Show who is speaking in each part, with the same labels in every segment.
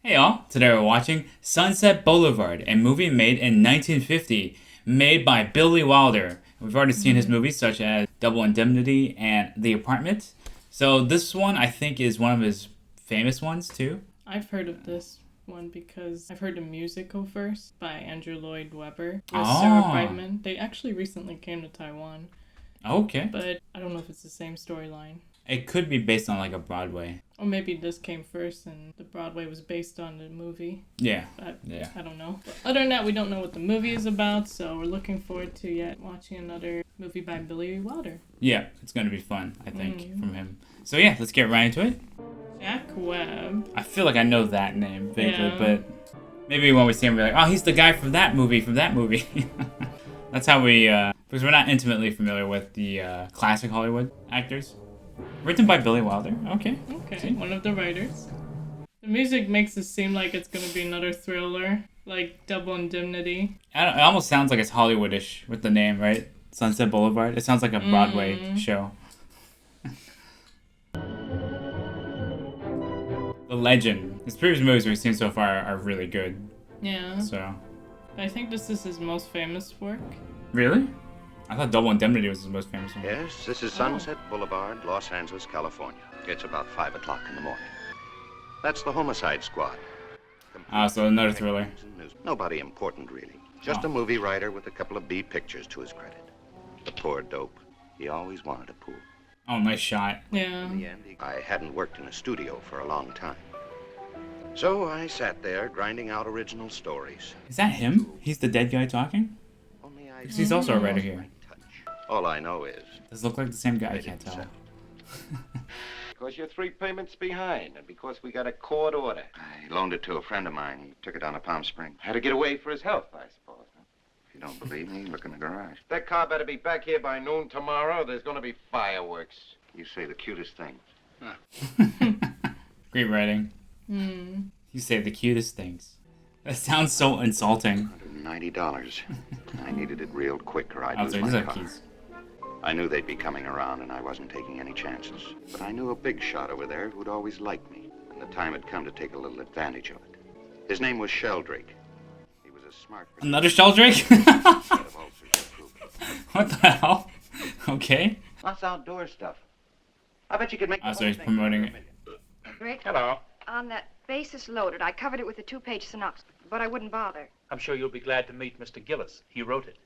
Speaker 1: Hey y'all, today we're watching Sunset Boulevard, a movie made in 1950, made by Billy Wilder. We've already seen his movies such as Double Indemnity and The Apartment. So this one I think is one of his famous ones too.
Speaker 2: I've heard of this one because I've heard the musical first by Andrew Lloyd Webber with
Speaker 1: Oh.
Speaker 2: Sarah Brightman. They actually recently came to Taiwan,
Speaker 1: Okay.
Speaker 2: but I don't know if it's the same storyline.
Speaker 1: It could be based on like a Broadway.
Speaker 2: Or maybe this came first and the Broadway was based on the movie.
Speaker 1: Yeah.
Speaker 2: Yeah. I don't know. But other than that, we don't know what the movie is about, so we're looking forward to watching another movie by Billy Wilder.
Speaker 1: Yeah, it's going to be fun, I think, from him. So yeah, let's get right into it.
Speaker 2: Jack Webb.
Speaker 1: I feel like I know that name vaguely,
Speaker 2: Yeah.
Speaker 1: but maybe when we see him, we're like, oh, he's the guy from that movie, That's how we, because we're not intimately familiar with the classic Hollywood actors. Written by Billy Wilder. Okay.
Speaker 2: Okay,
Speaker 1: See?
Speaker 2: one of the writers. The music makes it seem like it's going to be another thriller, like Double Indemnity.
Speaker 1: It almost sounds like it's Hollywoodish with the name, right? Sunset Boulevard. It sounds like a Broadway show. The Legend. His previous movies we've seen so far are really good.
Speaker 2: Yeah.
Speaker 1: So.
Speaker 2: I think this is his most famous work.
Speaker 1: Really? I thought Double Indemnity was his most famous one.
Speaker 3: Yes, this is Sunset Boulevard, Los Angeles, California. It's about 5 o'clock in the morning. That's the Homicide Squad.
Speaker 1: So another thriller.
Speaker 3: Nobody important, really. Just a movie writer with a couple of B pictures to his credit. The poor dope. He always wanted a pool.
Speaker 1: Oh, nice shot.
Speaker 2: Yeah.
Speaker 3: In the end, I hadn't worked in a studio for a long time. So I sat there grinding out original stories.
Speaker 1: Is that him? He's the dead guy talking?
Speaker 3: Only I...
Speaker 1: Because he's also a writer here.
Speaker 3: All I know is...
Speaker 1: Does it look like the same guy? I can't tell.
Speaker 4: Because you're 3 payments behind, and because we got a court order.
Speaker 3: I loaned it to a friend of mine. He took it down to Palm Springs.
Speaker 4: Had to get away for his health, I suppose. Huh?
Speaker 3: If you don't believe me, look in the garage.
Speaker 4: That car better be back here by noon tomorrow. There's going to be fireworks.
Speaker 3: You say the cutest things.
Speaker 1: Great writing. You say the cutest things. That sounds so insulting.
Speaker 3: $190. I needed it real quick or I'd
Speaker 1: I was
Speaker 3: lose
Speaker 1: like,
Speaker 3: my
Speaker 1: these are
Speaker 3: car.
Speaker 1: keys.
Speaker 3: I knew they'd be coming around and I wasn't taking any chances. But I knew a big shot over there who'd always liked me. And the time had come to take a little advantage of it. His name was Sheldrake. He was a smart...
Speaker 1: Another Sheldrake?
Speaker 3: of ulcers and croup.
Speaker 1: What the hell? Okay.
Speaker 4: Lots of outdoor stuff. I bet you could make the
Speaker 1: So
Speaker 4: whole
Speaker 1: he's
Speaker 4: thing
Speaker 1: promoting
Speaker 4: for
Speaker 1: it.
Speaker 4: $1 million.
Speaker 5: Rick,
Speaker 4: Hello.
Speaker 5: on that basis loaded, I covered it with a 2-page synopsis, but I wouldn't bother.
Speaker 6: I'm sure you'll be glad to meet Mr. Gillis. He wrote it.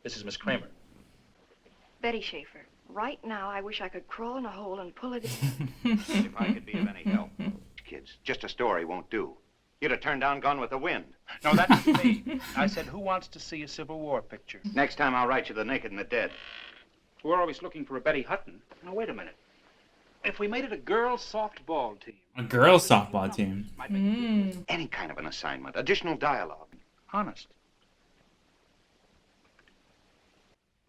Speaker 6: This is Miss Kramer.
Speaker 5: Betty Schaefer. Right now, I wish I could crawl in a hole and pull it in.
Speaker 3: If I could be of any help. Kids, just a story won't do. You'd have turned down Gone with the Wind.
Speaker 6: No, that's me. I said, who wants to see a Civil War picture?
Speaker 3: Next time I'll write you The Naked and the Dead.
Speaker 6: We're always looking for a Betty Hutton. Now, wait a minute. If we made it a girls' softball team.
Speaker 1: A girls' softball team.
Speaker 6: Might be
Speaker 3: Any kind of an assignment. Additional dialogue.
Speaker 6: honest.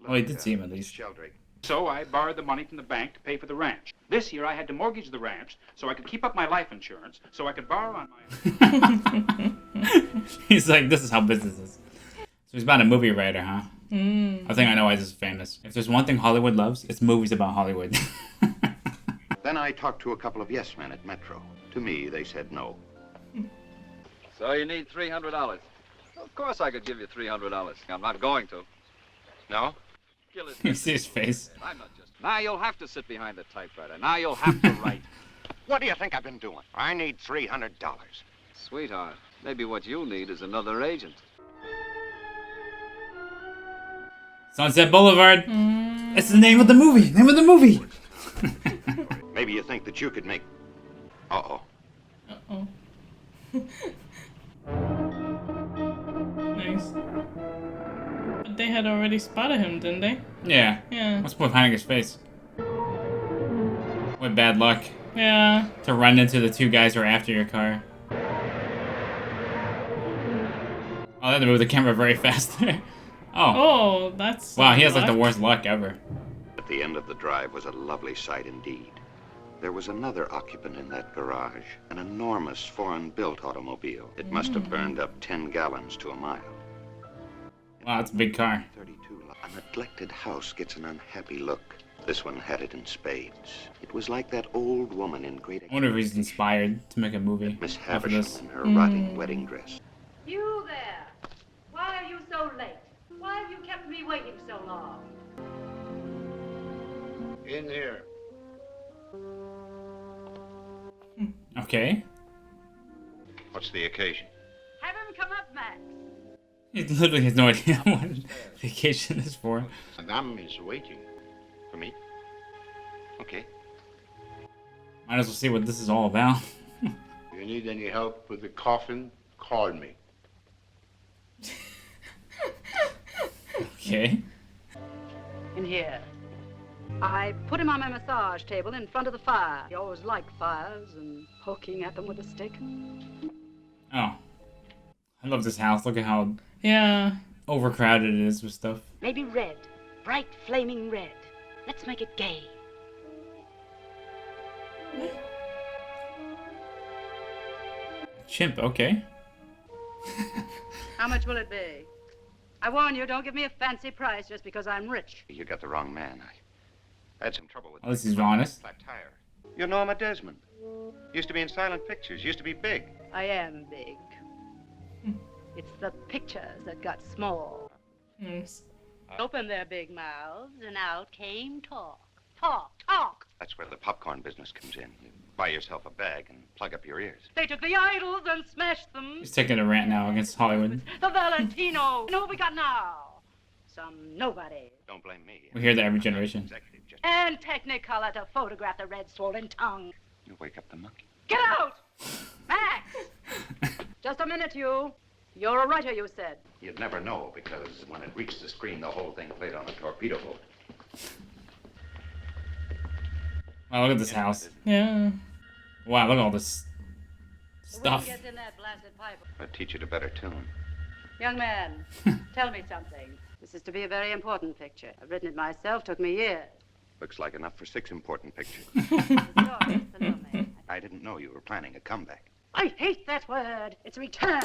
Speaker 1: Oh, he did see him at least.
Speaker 3: Sheldrake.
Speaker 6: So I borrowed the money from the bank to pay for the ranch. This year I had to mortgage the ranch so I could keep up my life insurance, so I could borrow on my...
Speaker 1: He's like, this is how business is. So he's about a movie writer, huh? I think I know why this is famous. If there's one thing Hollywood loves, it's movies about Hollywood.
Speaker 3: Then I talked to a couple of yes men at Metro. To me, they said no.
Speaker 7: So you need $300. Of course I could give you $300. I'm not going to.
Speaker 4: No?
Speaker 7: Gillis,
Speaker 1: You see his face.
Speaker 7: I'm not just... Now you'll have to sit behind the typewriter. Now you'll have to write.
Speaker 3: What do you think I've been doing? I need $300.
Speaker 7: Sweetheart, maybe what you need is another agent.
Speaker 1: Sunset Boulevard. It's the name of the movie. Name of the movie.
Speaker 3: Maybe you think that you could make... Uh-oh.
Speaker 2: Uh-oh. Nice. But they had already spotted him, didn't they?
Speaker 1: Yeah.
Speaker 2: Yeah.
Speaker 1: What's the point of hiding his face? What bad luck
Speaker 2: Yeah.
Speaker 1: to run into the two guys who are after your car. Oh, they had to move the camera very fast there. Oh.
Speaker 2: Oh, that's...
Speaker 1: Wow, he has like the
Speaker 2: luck.
Speaker 1: worst luck ever.
Speaker 3: At the end of the drive was a lovely sight indeed. There was another occupant in that garage, an enormous foreign-built automobile. It must have burned up 10 gallons to a mile.
Speaker 1: Wow, it's a big car.
Speaker 3: 32. A neglected house gets an unhappy look. This one had it in spades. It was like that old woman in Great
Speaker 1: I wonder if he's inspired to make a movie
Speaker 3: Miss
Speaker 1: after this.
Speaker 3: Havisham in her rotting wedding dress.
Speaker 8: You there! Why are you so late? Why have you kept me waiting so long?
Speaker 4: In here.
Speaker 1: Okay.
Speaker 3: What's the occasion?
Speaker 8: Have him come up, Max.
Speaker 1: He literally has no idea what vacation is for.
Speaker 4: Madame is waiting.
Speaker 3: For me? Okay.
Speaker 1: Might as well see what this is all about.
Speaker 4: If you need any help with the coffin, call me.
Speaker 1: Okay.
Speaker 8: In here. I put him on my massage table in front of the fire. He always liked fires and poking at them with a stick.
Speaker 1: Oh. I love this house. Look at how
Speaker 2: Yeah.
Speaker 1: overcrowded it is with stuff.
Speaker 8: Maybe red. Bright, flaming red. Let's make it gay.
Speaker 1: Chimp, okay.
Speaker 8: How much will it be? I warn you, don't give me a fancy price just because I'm rich.
Speaker 3: You got the wrong man. I had some trouble with
Speaker 1: At least he's honest.
Speaker 3: flat tire. You're Norma Desmond. Used to be in silent pictures. Used to be big.
Speaker 8: I am big. It's the pictures that got small.
Speaker 2: Nice.
Speaker 8: Opened their big mouths and out came talk. Talk, talk.
Speaker 3: That's where the popcorn business comes in. You buy yourself a bag and plug up your ears.
Speaker 8: They took the idols and smashed them.
Speaker 1: He's taking a rant now against Hollywood.
Speaker 8: The Valentino. You know what we got now? Some nobody.
Speaker 3: Don't blame me.
Speaker 1: We hear that every generation.
Speaker 3: Executive just
Speaker 8: And Technicolor to photograph the red swollen tongue.
Speaker 3: you wake up the monkey.
Speaker 8: Get out! Max! Just a minute, you. You're a writer, you said.
Speaker 3: You'd never know because when it reached the screen, the whole thing played on a torpedo boat.
Speaker 1: Wow, look at this house.
Speaker 2: Yeah.
Speaker 1: Wow, look at all this
Speaker 8: The wind
Speaker 1: stuff.
Speaker 8: gets in that blasted pipe.
Speaker 3: I'd teach it a better tune.
Speaker 8: Young man, tell me something. This is to be a very important picture. I've written it myself. Took me years.
Speaker 3: Looks like enough for 6 important pictures.
Speaker 8: The story is Salome.
Speaker 3: I didn't know you were planning a comeback.
Speaker 8: I hate that word. It's return.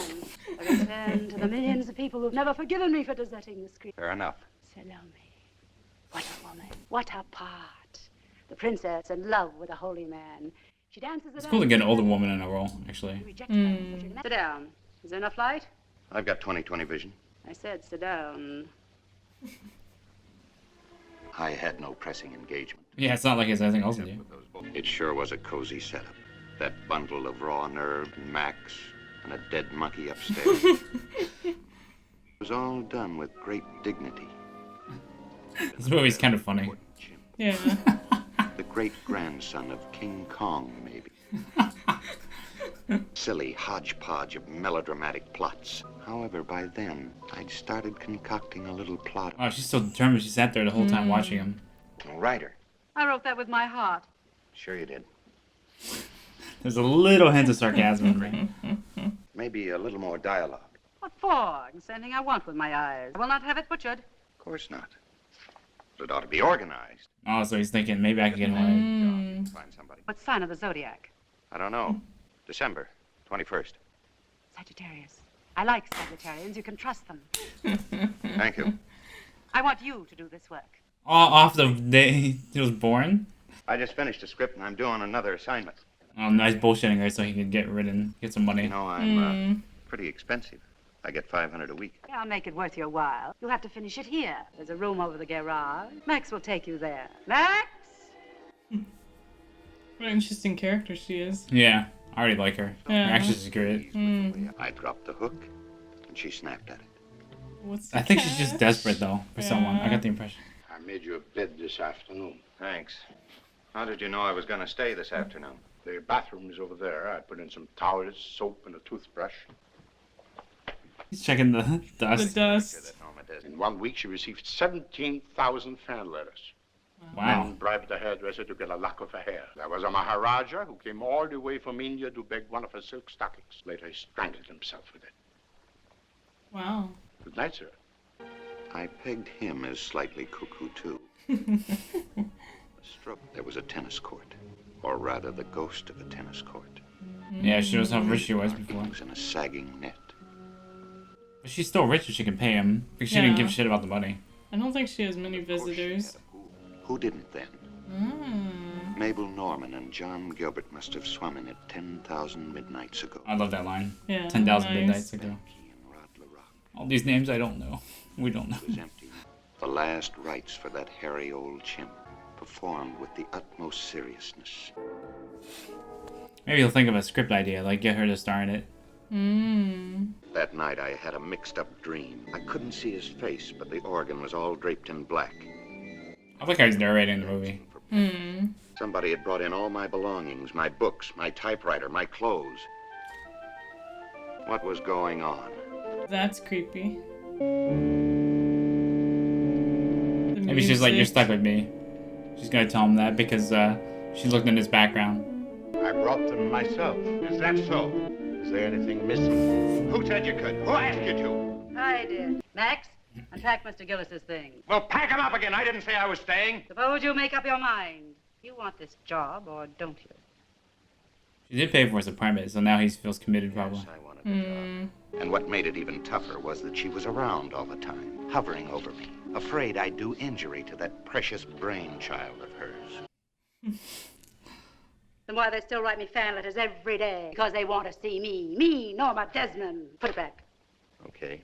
Speaker 8: A return to the millions of people who've never forgiven me for deserting the screen.
Speaker 3: Fair enough.
Speaker 8: Salome. What a woman. What a part. The princess in love with a holy man. She dances
Speaker 1: It's cool to get an older woman in a role, actually.
Speaker 8: Sit down. Is there enough light?
Speaker 3: I've got 20/20 vision.
Speaker 8: I said sit down.
Speaker 3: I had no pressing engagement.
Speaker 1: Yeah, it's not like he has anything else to do.
Speaker 3: With those books. It sure was a cozy setup. That bundle of raw nerve and Max and a dead monkey upstairs. It was all done with great dignity.
Speaker 1: This movie's kind of funny.
Speaker 2: Yeah.
Speaker 3: The great-grandson of King Kong, maybe. Silly hodgepodge of melodramatic plots. However, by then, I'd started concocting a little plot.
Speaker 1: Oh, she's so determined. She sat there the whole time watching him.
Speaker 3: Writer.
Speaker 8: I wrote that with my heart.
Speaker 3: Sure you did.
Speaker 1: There's a little hint of sarcasm in there.
Speaker 3: Maybe a little more dialogue.
Speaker 8: What for? I'm sending I want with my eyes. I will not have it butchered.
Speaker 3: Of course not. But it ought to be organized.
Speaker 1: Oh, so he's thinking maybe I can get away.
Speaker 3: Find somebody.
Speaker 8: What sign of the zodiac?
Speaker 3: I don't know. December 21st.
Speaker 8: Sagittarius. I like Sagittarians. You can trust them.
Speaker 3: Thank you.
Speaker 8: I want you to do this work.
Speaker 1: Off the day he was born?
Speaker 3: I just finished a script and I'm doing another assignment.
Speaker 1: Oh, nice bullshitting her so he could get some money.
Speaker 3: You know, I'm pretty expensive. I get $500 a week.
Speaker 8: Yeah, I'll make it worth your while. You'll have to finish it here. There's a room over the garage. Max will take you there. Max?
Speaker 2: What an interesting character she is.
Speaker 1: Yeah, I already like her.
Speaker 2: Yeah.
Speaker 1: Her actress is great.
Speaker 3: I dropped the hook and she snapped at it.
Speaker 2: What's the
Speaker 1: I think she's just
Speaker 2: cast?
Speaker 1: desperate, though, for someone. I got the impression.
Speaker 4: I made you a bed this afternoon.
Speaker 3: Thanks. How did you know I was going to stay this afternoon?
Speaker 4: The bathroom is over there. I put in some towels, soap, and a toothbrush.
Speaker 1: He's checking the
Speaker 2: The
Speaker 1: dust.
Speaker 2: dust.
Speaker 3: That Norma does.
Speaker 4: In 1 week, she received 17,000 fan letters.
Speaker 1: Wow.
Speaker 4: Men bribed the hairdresser to get a lock of her hair. There was a Maharaja who came all the way from India to beg one of her silk stockings. Later, he strangled himself with it.
Speaker 2: Wow.
Speaker 4: Good night, sir.
Speaker 3: I pegged him as slightly cuckoo, too. There was a tennis court. Or rather, the ghost of a tennis court.
Speaker 1: Yeah, she knows how rich she was before.
Speaker 3: Markings in a sagging net.
Speaker 1: But she's still rich if she can pay him. Because she didn't
Speaker 2: Yeah.
Speaker 1: give a shit about the money.
Speaker 2: I don't think she has many
Speaker 3: Of course she
Speaker 2: visitors.
Speaker 3: had a pool. Who didn't then? Mabel Norman and John Gilbert must have swum in it 10,000 midnights ago.
Speaker 1: I love that line.
Speaker 2: Yeah.
Speaker 1: 10,000
Speaker 2: nice.
Speaker 1: midnights ago.
Speaker 3: Becky and Rod LaRock.
Speaker 1: All these names I don't know. We don't know.
Speaker 3: It was empty. The last rites for that hairy old chimp, performed with the utmost seriousness.
Speaker 1: Maybe you'll think of a script idea, like get her to star in it.
Speaker 3: That night I had a mixed-up dream. I couldn't see his face, but the organ was all draped in black.
Speaker 1: I like how he's narrating the movie.
Speaker 3: Somebody had brought in all my belongings, my books, my typewriter, my clothes. What was going on?
Speaker 2: That's creepy.
Speaker 1: Maybe she's like, you're stuck with me. She's gonna tell him that because she looked in his background.
Speaker 4: I brought them myself. Is that so? Is there anything missing? Who said you could? Who asked you to?
Speaker 8: I did. Max, unpack Mr. Gillis's things.
Speaker 4: Well, pack them up again. I didn't say I was staying.
Speaker 8: Suppose you make up your mind. You want this job, or don't you?
Speaker 1: She did pay for his apartment, so now he feels committed probably.
Speaker 3: Yes, I wanted the job. And what made it even tougher was that she was around all the time, hovering over me, afraid I'd do injury to that precious brainchild of hers.
Speaker 8: Then why they still write me fan letters every day? Because they want to see me. Me, Norma Desmond. Put it back.
Speaker 3: Okay.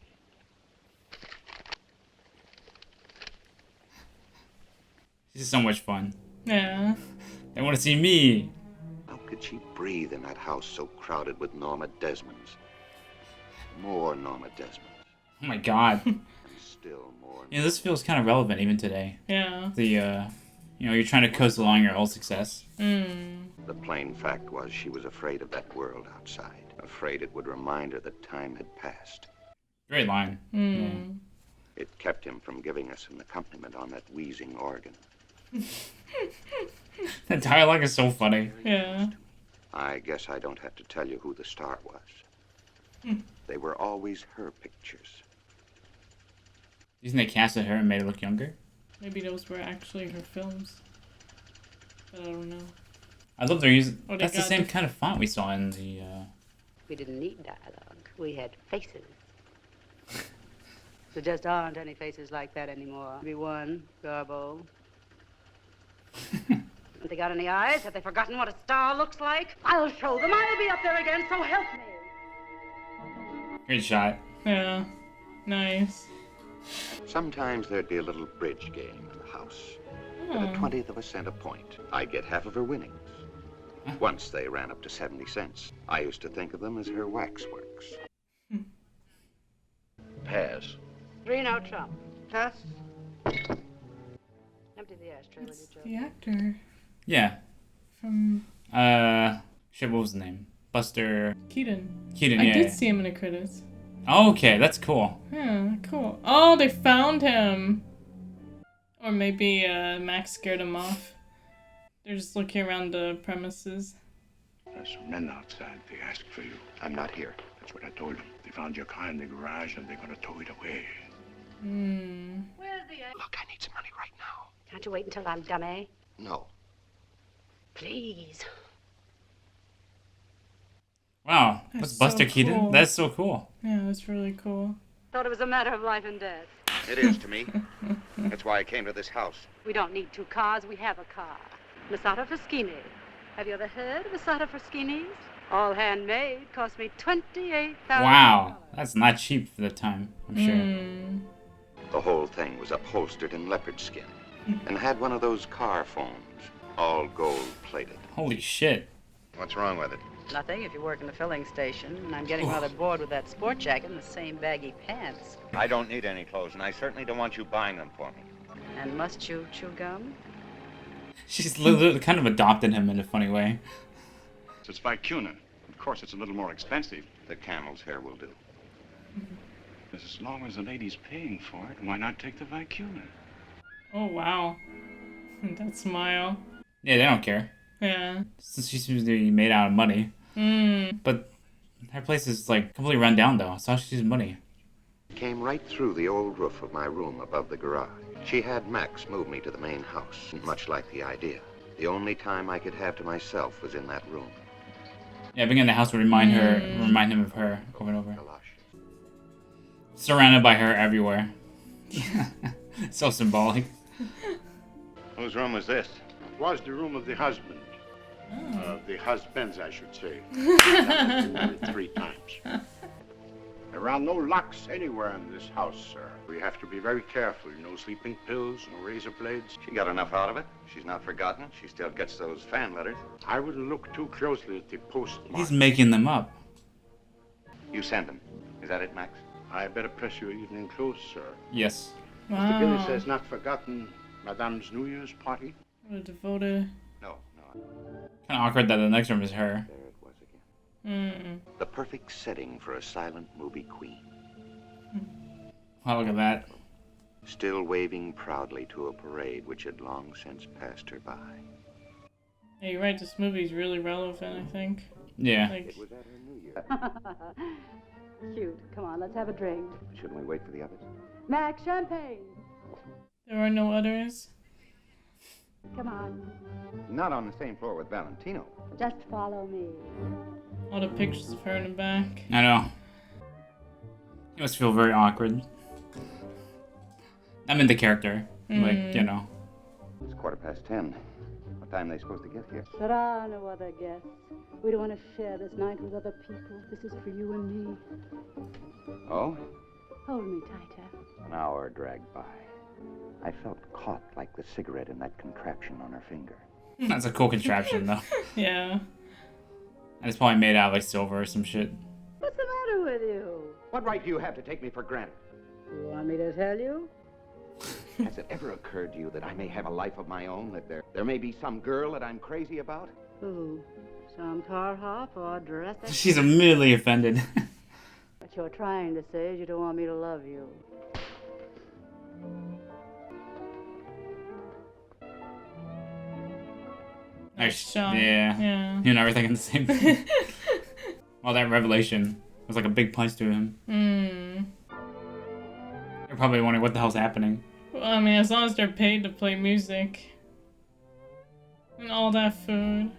Speaker 1: She's so much fun.
Speaker 2: Yeah.
Speaker 1: They want to see me.
Speaker 3: How could she breathe in that house so crowded with Norma Desmonds? More Norma Desmonds.
Speaker 1: Oh my god.
Speaker 3: And still more.
Speaker 1: You know, this feels kind of relevant even today.
Speaker 2: Yeah.
Speaker 1: The, you're trying to coast along your old success.
Speaker 3: The plain fact was she was afraid of that world outside. Afraid it would remind her that time had passed.
Speaker 1: Great line.
Speaker 3: It kept him from giving us an accompaniment on that wheezing organ.
Speaker 1: The dialogue is so funny.
Speaker 2: Yeah.
Speaker 3: I guess I don't have to tell you who the star was. They were always her pictures.
Speaker 1: Isn't they casted her and made her look younger?
Speaker 2: Maybe those were actually her films. But I don't know.
Speaker 1: I love they're using.
Speaker 2: Or they
Speaker 1: That's the
Speaker 2: got
Speaker 1: same
Speaker 2: the-
Speaker 1: kind of font we saw in the.
Speaker 8: We didn't need dialogue. We had faces. There just aren't any faces like that anymore. Maybe one, Garbo. Have they got any eyes? Have they forgotten what a star looks like? I'll show them. I'll be up there again, so help me.
Speaker 1: Great shot.
Speaker 2: Yeah. Nice.
Speaker 3: Sometimes there'd be a little bridge game in the house. At a 20th of a cent a point, I'd get half of her winnings. Once they ran up to 70 cents. I used to think of them as her waxworks.
Speaker 4: Pass.
Speaker 8: 3-no trump. Pass. Empty the ashtray, will you,
Speaker 2: It's
Speaker 8: Joe?
Speaker 2: the actor
Speaker 1: Yeah.
Speaker 2: from
Speaker 1: Shit, what was his name? Buster
Speaker 2: Keaton.
Speaker 1: Keaton,
Speaker 2: I
Speaker 1: yeah.
Speaker 2: did see him in the credits.
Speaker 1: Oh, okay, that's cool.
Speaker 2: Yeah, cool. Oh, they found him. Or maybe Max scared him off. They're just looking around the premises.
Speaker 4: There's some men outside. They asked for you.
Speaker 3: I'm not here.
Speaker 4: That's what I told them. They found your car in the garage and they're going to tow it away.
Speaker 8: Where's the...
Speaker 3: Look, I need some money right now.
Speaker 8: Can't you wait until I'm done, eh?
Speaker 3: No.
Speaker 8: Please.
Speaker 1: Wow,
Speaker 2: That's
Speaker 1: that's Buster
Speaker 2: so
Speaker 1: Keaton?
Speaker 2: cool.
Speaker 1: That's so cool.
Speaker 2: Yeah, that's really cool.
Speaker 8: Thought it was a matter of life and death.
Speaker 3: It is to me. That's why I came to this house.
Speaker 8: We don't need 2 cars. We have a car. Masata Fraschini. Have you ever heard of Masata Fraschini's? All handmade. Cost me $28,000.
Speaker 1: Wow, that's not cheap for the time, I'm sure.
Speaker 3: The whole thing was upholstered in leopard skin and had one of those car phones, all gold-plated.
Speaker 1: Holy shit.
Speaker 3: What's wrong with it?
Speaker 8: Nothing if you work in the filling station. And I'm getting rather bored with that sport jacket and the same baggy pants.
Speaker 3: I don't need any clothes, and I certainly don't want you buying them for me.
Speaker 8: And must you chew gum?
Speaker 1: She's literally kind of adopted him in a funny way.
Speaker 6: It's Vicuna. Of course, it's a little more expensive.
Speaker 3: The camel's hair will do.
Speaker 6: As long as the lady's paying for it, why not take the Vicuna?
Speaker 2: Oh, wow. That smile.
Speaker 1: Yeah, they don't care.
Speaker 2: Yeah.
Speaker 1: Since she seems to be made out of money. But her place is like completely run down though. So how she's money.
Speaker 3: Came right through the old roof of my room above the garage. She had Max move me to the main house, much like the idea. The only time I could have to myself was in that room.
Speaker 1: Yeah, being in the house would remind him of her over and over. Surrounded by her everywhere. So symbolic.
Speaker 3: Whose room was this?
Speaker 4: It was the room of the husband.
Speaker 2: Oh.
Speaker 4: The husbands, I should say. That was married 3 times. There are no locks anywhere in this house, sir. We have to be very careful. No sleeping pills, no razor blades.
Speaker 3: She got enough out of it. She's not forgotten it. She still gets those fan letters.
Speaker 4: I wouldn't look too closely at the postmark.
Speaker 1: He's making them up.
Speaker 3: You send them. Is that it, Max?
Speaker 4: I better press your evening clothes, sir.
Speaker 1: Yes.
Speaker 4: Mr. Gillis
Speaker 2: Wow.
Speaker 4: has not forgotten Madame's New Year's party.
Speaker 2: What a devoted.
Speaker 3: No.
Speaker 1: Kind of awkward that the next room is her.
Speaker 3: There it was again.
Speaker 2: Mm.
Speaker 3: The perfect setting for a silent movie queen.
Speaker 1: Oh, look at that.
Speaker 3: Still waving proudly to a parade which had long since passed her by.
Speaker 2: Yeah, you're right. This movie's really relevant, I think.
Speaker 1: Yeah.
Speaker 2: Like,
Speaker 3: It was at her New Year.
Speaker 8: Cute. Come on, let's have a drink.
Speaker 3: Shouldn't we wait for the others?
Speaker 8: Max, champagne.
Speaker 2: there are no others.
Speaker 8: Come on.
Speaker 3: Not on the same floor with Valentino.
Speaker 8: Just follow me.
Speaker 2: All the pictures of her in the back.
Speaker 1: I know. It must feel very awkward. I'm in the character. Like, you know.
Speaker 3: It's 10:15. What time are they supposed to get here?
Speaker 8: There are no other guests. We don't want to share this night with other people. This is for you and me.
Speaker 3: Oh?
Speaker 8: Hold me tighter.
Speaker 3: An hour dragged by. I felt caught like the cigarette in that contraption on her finger.
Speaker 1: That's a cool contraption, though.
Speaker 2: Yeah.
Speaker 1: And it's probably made out of like silver or some shit.
Speaker 8: What's the matter with you?
Speaker 3: What right do you have to take me for granted?
Speaker 8: You want me to tell you?
Speaker 3: Has it ever occurred to you that I may have a life of my own? That there may be some girl that I'm crazy about?
Speaker 8: Who? Some car hop or dress up?
Speaker 1: She's immediately offended.
Speaker 8: What you're trying to say is you don't want me to love you.
Speaker 1: Nice
Speaker 2: shot.
Speaker 1: Yeah.
Speaker 2: Yeah.
Speaker 1: You know, everything in the same thing. Well, that revelation was like a big punch to him.
Speaker 2: Hmm.
Speaker 1: You're probably wondering what the hell's happening.
Speaker 2: Well, I mean, as long as they're paid to play music. And all that food.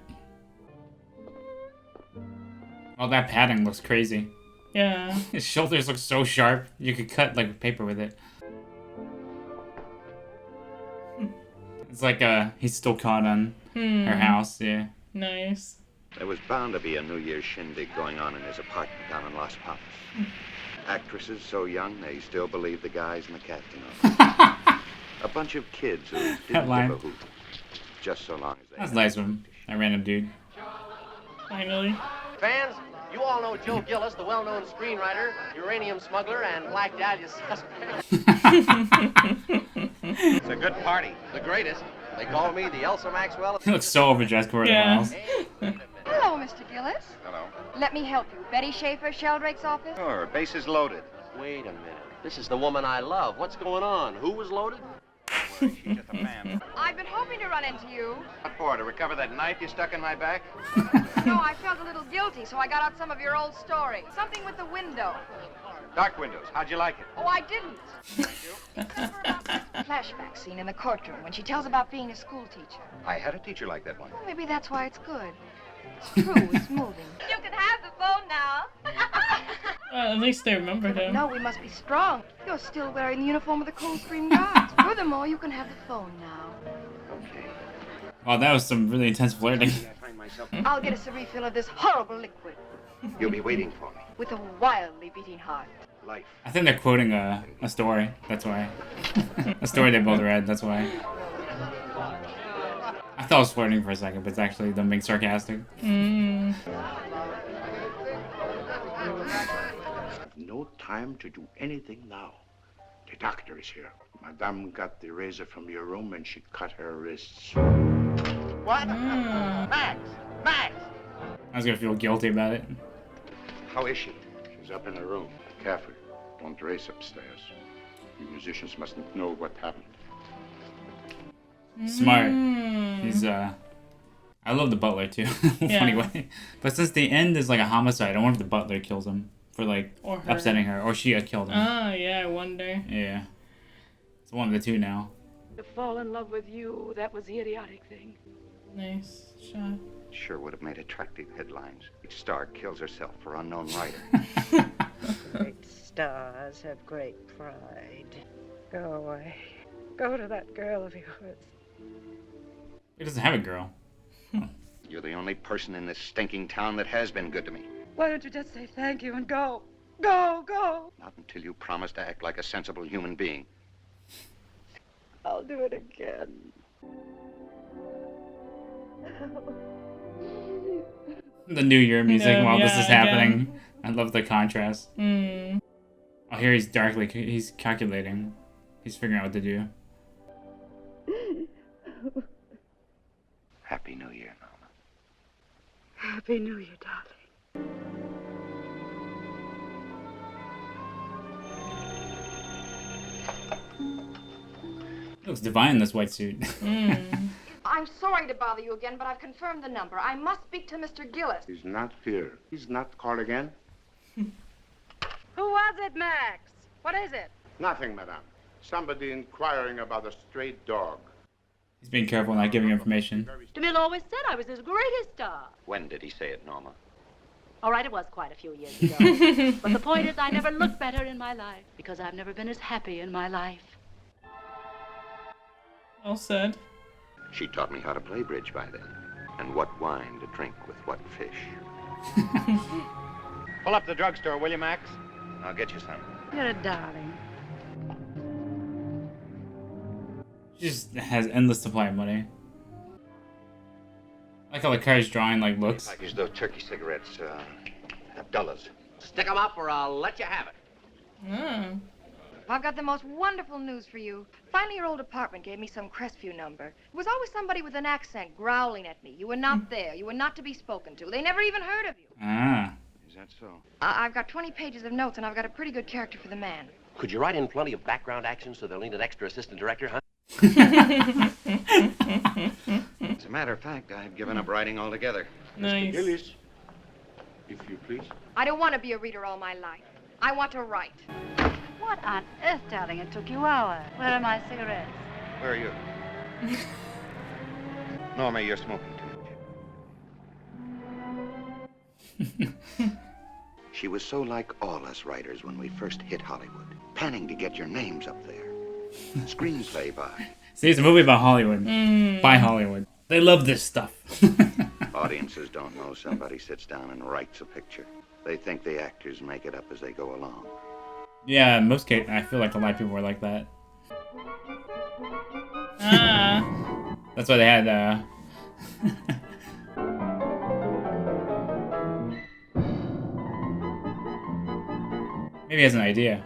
Speaker 1: All that padding looks crazy.
Speaker 2: Yeah.
Speaker 1: His shoulders look so sharp. You could cut like paper with it. It's like he's still caught on her house. Yeah.
Speaker 2: Nice.
Speaker 3: There was bound to be a New Year's shindig going on in his apartment down in Las Palmas. Actresses so young they still believe the guys in the casting office. A bunch of kids who didn't give
Speaker 1: line.
Speaker 3: a hoot. Just so long as they
Speaker 1: That's
Speaker 3: had
Speaker 1: nice of him. That random dude.
Speaker 2: Finally.
Speaker 9: Fans, you all know Joe Gillis, the well-known screenwriter, uranium smuggler, and Black Dahlia suspect. It's a good party. The greatest. They call me the Elsa Maxwell.
Speaker 1: He looks so overdressed for the
Speaker 2: Yeah.
Speaker 1: house.
Speaker 5: Hello, Mr. Gillis.
Speaker 3: Hello.
Speaker 5: Let me help you. Betty Schaefer, Sheldrake's office?
Speaker 3: Sure, bases loaded.
Speaker 9: Wait a minute. This is the woman I love. What's going on? Who was loaded?
Speaker 3: She's just a fan.
Speaker 5: I've been hoping to run into you.
Speaker 3: What for, to recover that knife you stuck in my back?
Speaker 5: No, I felt a little guilty, so I got out some of your old stories. Something with the window.
Speaker 3: Dark windows. How'd you like it?
Speaker 5: Oh, I didn't. Flashback scene in the courtroom when she tells about being a school teacher.
Speaker 3: I had a teacher like that one.
Speaker 5: Well, maybe that's why it's good. It's true, it's moving. You can have the phone now.
Speaker 2: At least they remembered him.
Speaker 5: No, we must be strong. You're still wearing the uniform of the Coldstream Guards. Furthermore, you can have the phone now.
Speaker 3: Okay.
Speaker 1: Wow, that was some really intense flirting.
Speaker 3: I find myself.
Speaker 5: I'll get us a refill of this horrible liquid
Speaker 3: You'll be waiting for me.
Speaker 5: with a wildly beating heart.
Speaker 3: Life.
Speaker 1: I think they're quoting a story. That's why. A story they both read. That's why. I thought I was flirting for a second, but it's actually them being sarcastic.
Speaker 2: Mm.
Speaker 4: No time to do anything now. The doctor is here. Madame got the razor from your room and she cut her wrists.
Speaker 9: What? Max! Max!
Speaker 1: I was gonna feel guilty about it.
Speaker 3: How is she?
Speaker 4: She's up in her room. Careful. Don't race upstairs. You musicians mustn't know what happened.
Speaker 1: Smart. He's I love the butler too. Funny way. But since the end is like a homicide, I wonder if the butler kills him for like
Speaker 2: Or her.
Speaker 1: upsetting her, or she killed him.
Speaker 2: Ah, yeah, I wonder.
Speaker 1: Yeah. It's one of the two now.
Speaker 8: To fall in love with you, that was the idiotic thing.
Speaker 2: Nice shot.
Speaker 3: Sure would have made attractive headlines. Each star kills herself for unknown writer.
Speaker 8: Great stars have great pride. Go away. Go to that girl of yours.
Speaker 1: He doesn't have a girl.
Speaker 3: You're the only person in this stinking town that has been good to me.
Speaker 8: Why don't you just say thank you and go? Go, go.
Speaker 3: Not until you promise to act like a sensible human being.
Speaker 8: I'll do it again.
Speaker 1: The New Year music
Speaker 2: No,
Speaker 1: while this
Speaker 2: yeah,
Speaker 1: is happening. I love the contrast.
Speaker 2: Mm.
Speaker 1: Oh, here he's he's calculating. He's figuring out what to do.
Speaker 3: Happy New Year, Norma.
Speaker 8: Happy New Year, darling.
Speaker 1: Looks divine in this white suit.
Speaker 2: Mm.
Speaker 5: I'm sorry to bother you again, but I've confirmed the number. I must speak to Mr. Gillis.
Speaker 4: He's not here. He's not called again?
Speaker 8: Who was it, Max? What is it?
Speaker 4: Nothing, madame. Somebody inquiring about a stray dog.
Speaker 1: He's being careful not giving information.
Speaker 8: DeMille always said I was his greatest star.
Speaker 3: When did he say it, Norma?
Speaker 8: All right, it was quite a few years ago. But the point is, I never looked better in my life because I've never been as happy in my life.
Speaker 2: Well said.
Speaker 3: She taught me how to play bridge by then, and what wine to drink with what fish.
Speaker 9: Pull up the drugstore, will you, Max?
Speaker 3: I'll get you some.
Speaker 8: You're a darling.
Speaker 1: She just has endless supply of money. I like how the car's drawing like looks.
Speaker 3: Package those turkey cigarettes, Abdullah's.
Speaker 9: Stick 'em up or I'll let you have it.
Speaker 2: Mm.
Speaker 5: I've got the most wonderful news for you. Finally, your old apartment gave me some Crestview number. It was always somebody with an accent growling at me. You were not there. You were not to be spoken to. They never even heard of you.
Speaker 1: Ah.
Speaker 3: Is that so?
Speaker 5: I've got 20 pages of notes, and I've got a pretty good character for the man.
Speaker 9: Could you write in plenty of background action so they'll need an extra assistant director, huh?
Speaker 3: As a matter of fact, I've given up writing altogether.
Speaker 2: Nice.
Speaker 4: Gillis, if you please.
Speaker 5: I don't want to be a reader all my life. I want to write.
Speaker 8: What on earth, darling? It took you hours. Where are my cigarettes?
Speaker 3: Where are you? Norma, you're smoking too much. She was so like all us writers when we first hit Hollywood, planning to get your names up there. Screenplay by.
Speaker 1: See, it's a movie about Hollywood.
Speaker 2: Mm.
Speaker 1: By Hollywood. They love this stuff.
Speaker 3: Audiences don't know somebody sits down and writes a picture. They think the actors make it up as they go along.
Speaker 1: Yeah, in most cases, I feel like a lot of people were like that.
Speaker 2: Ah.
Speaker 1: That's why they had, Maybe he has an idea.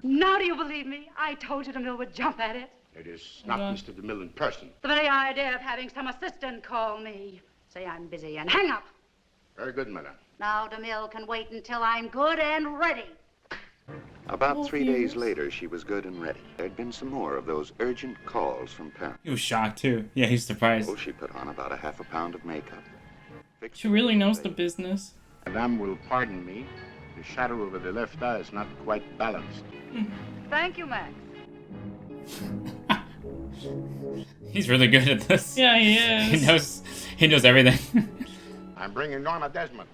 Speaker 8: Now do you believe me? I told you DeMille would jump at it.
Speaker 4: It is not Mr. DeMille in person.
Speaker 8: The very idea of having some assistant call me. Say I'm busy and hang up.
Speaker 4: Very good, madame.
Speaker 8: Now DeMille can wait until I'm good and ready.
Speaker 3: About 3 days later, she was good and ready. There'd been some more of those urgent calls from parents.
Speaker 1: He was shocked, too. Yeah, he's surprised.
Speaker 3: Oh, she put on about a half a pound of makeup.
Speaker 2: She really knows the business.
Speaker 4: Madame will pardon me. The shadow over the left eye is not quite balanced.
Speaker 8: Thank you, Max.
Speaker 1: He's really good at this.
Speaker 2: Yeah, he is.
Speaker 1: He knows everything.
Speaker 4: I'm bringing Norma Desmond.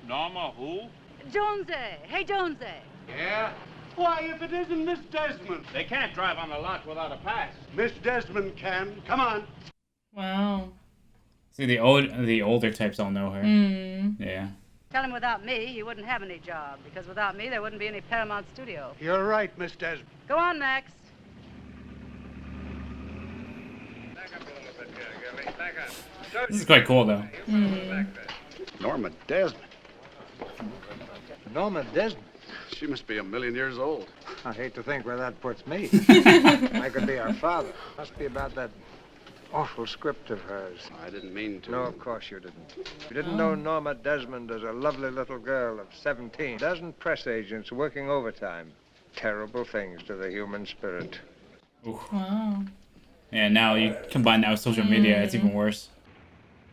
Speaker 10: Norma who?
Speaker 8: Jonesy. Hey, Jonesy.
Speaker 10: Yeah?
Speaker 4: Why, if it isn't Miss Desmond.
Speaker 10: They can't drive on the lot without a pass.
Speaker 4: Miss Desmond can. Come on.
Speaker 2: Wow.
Speaker 1: See, the older types all know her.
Speaker 2: Mm.
Speaker 1: Yeah.
Speaker 8: Tell him without me, he wouldn't have any job, because without me, there wouldn't be any Paramount studio.
Speaker 4: You're right, Miss Desmond.
Speaker 8: Go on, Max.
Speaker 7: Back up a little bit here, Gilly. Back up.
Speaker 1: This is quite cool, though.
Speaker 2: Mm.
Speaker 4: Norma Desmond.
Speaker 11: Norma Desmond.
Speaker 4: She must be a million years old.
Speaker 11: I hate to think where that puts me. I could be her father. Must be about that awful script of hers.
Speaker 4: I didn't mean to.
Speaker 11: No, of course you didn't. You didn't know Norma Desmond as a lovely little girl of 17. Dozen press agents working overtime. Terrible things to the human spirit.
Speaker 1: Ooh.
Speaker 2: Wow.
Speaker 1: Yeah, now you combine that with social media, it's even worse.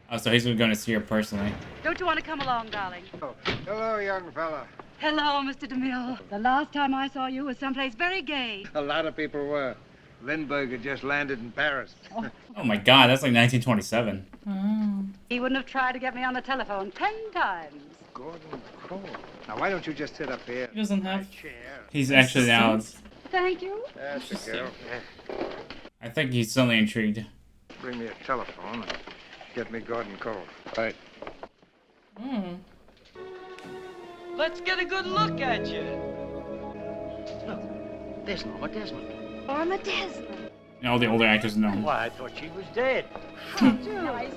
Speaker 1: Oh, so he's going to see her personally.
Speaker 8: Don't you want to come along, darling?
Speaker 11: Oh, hello, young fella.
Speaker 8: Hello, Mr. DeMille. The last time I saw you was someplace very gay.
Speaker 11: A lot of people were. Lindbergh had just landed in Paris.
Speaker 1: Oh my god, that's like 1927.
Speaker 2: Oh.
Speaker 8: He wouldn't have tried to get me on the telephone 10 times.
Speaker 11: Gordon Cole. Now, why don't you just sit up here?
Speaker 2: He doesn't have...
Speaker 1: He's actually now...
Speaker 8: Thank you.
Speaker 11: That's the girl.
Speaker 1: I think he's suddenly intrigued.
Speaker 11: bring me a telephone and get me Gordon Cole.
Speaker 4: Right.
Speaker 2: Hmm.
Speaker 12: Let's get a good look at you.
Speaker 9: Look, there's Norma Desmond.
Speaker 5: Norma Desmond.
Speaker 1: And all the older actors know.
Speaker 9: Why, I thought she was dead.
Speaker 5: Nice.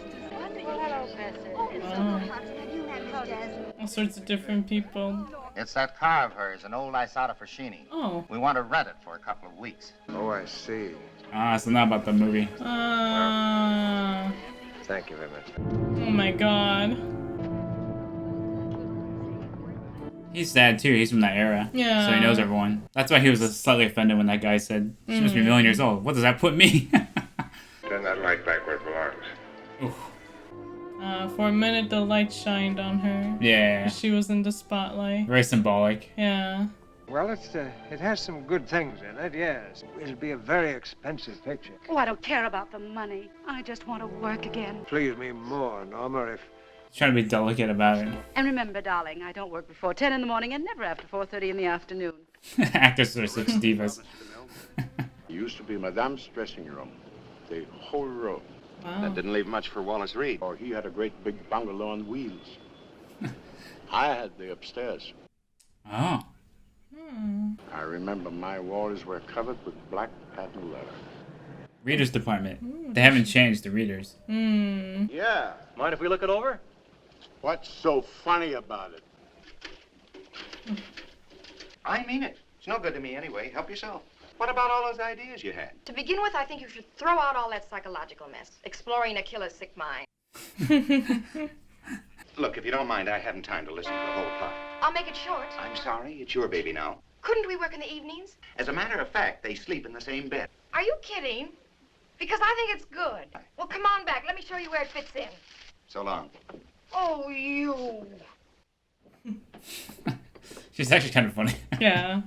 Speaker 5: Hello, Bessie. It's so good, Hudson. Have you met Miss Desmond?
Speaker 2: All sorts of different people.
Speaker 13: It's that car of hers, an old Isata Fraschini.
Speaker 2: Oh.
Speaker 13: We want to rent it for a couple of weeks.
Speaker 11: Oh, I see.
Speaker 1: Ah, so not about the movie.
Speaker 11: Thank you very much.
Speaker 2: Oh my god.
Speaker 1: He's sad too. He's from that era.
Speaker 2: Yeah.
Speaker 1: So he knows everyone. That's why he was slightly offended when that guy said, "She must be a million years old." What does that put me?
Speaker 11: Turn that light back where it belongs.
Speaker 2: For a minute, the light shined on her.
Speaker 1: Yeah.
Speaker 2: She was in the spotlight.
Speaker 1: Very symbolic.
Speaker 2: Yeah.
Speaker 11: Well, it has some good things in it, yes. It'll be a very expensive picture.
Speaker 8: Oh, I don't care about the money. I just want to work again.
Speaker 11: Please me more, Norma, if...
Speaker 1: He's trying to be delicate about it.
Speaker 8: And remember, darling, I don't work before 10 in the morning and never after 4:30 in the afternoon.
Speaker 1: Actors are such divas.
Speaker 4: It used to be Madame's dressing room. The whole room.
Speaker 2: Wow.
Speaker 3: That didn't leave much for Wallace Reed.
Speaker 4: Oh, he had a great big bungalow on wheels. I had the upstairs.
Speaker 1: Oh.
Speaker 4: I remember my walls were covered with black patent leather.
Speaker 1: Readers department. They haven't changed the readers.
Speaker 9: Yeah. Mind if we look it over?
Speaker 4: What's so funny about it?
Speaker 3: I mean it. It's no good to me anyway. Help yourself. What about all those ideas you had?
Speaker 5: To begin with, I think you should throw out all that psychological mess. Exploring a killer's sick mind.
Speaker 3: Look, if you don't mind, I haven't time to listen to the whole plot.
Speaker 5: I'll make it short.
Speaker 3: I'm sorry. It's your baby now.
Speaker 5: Couldn't we work in the evenings?
Speaker 3: As a matter of fact, they sleep in the same bed.
Speaker 5: Are you kidding? Because I think it's good. Well, come on back. Let me show you where it fits in.
Speaker 3: So long.
Speaker 5: Oh, you.
Speaker 1: She's actually kind of funny.
Speaker 2: Yeah.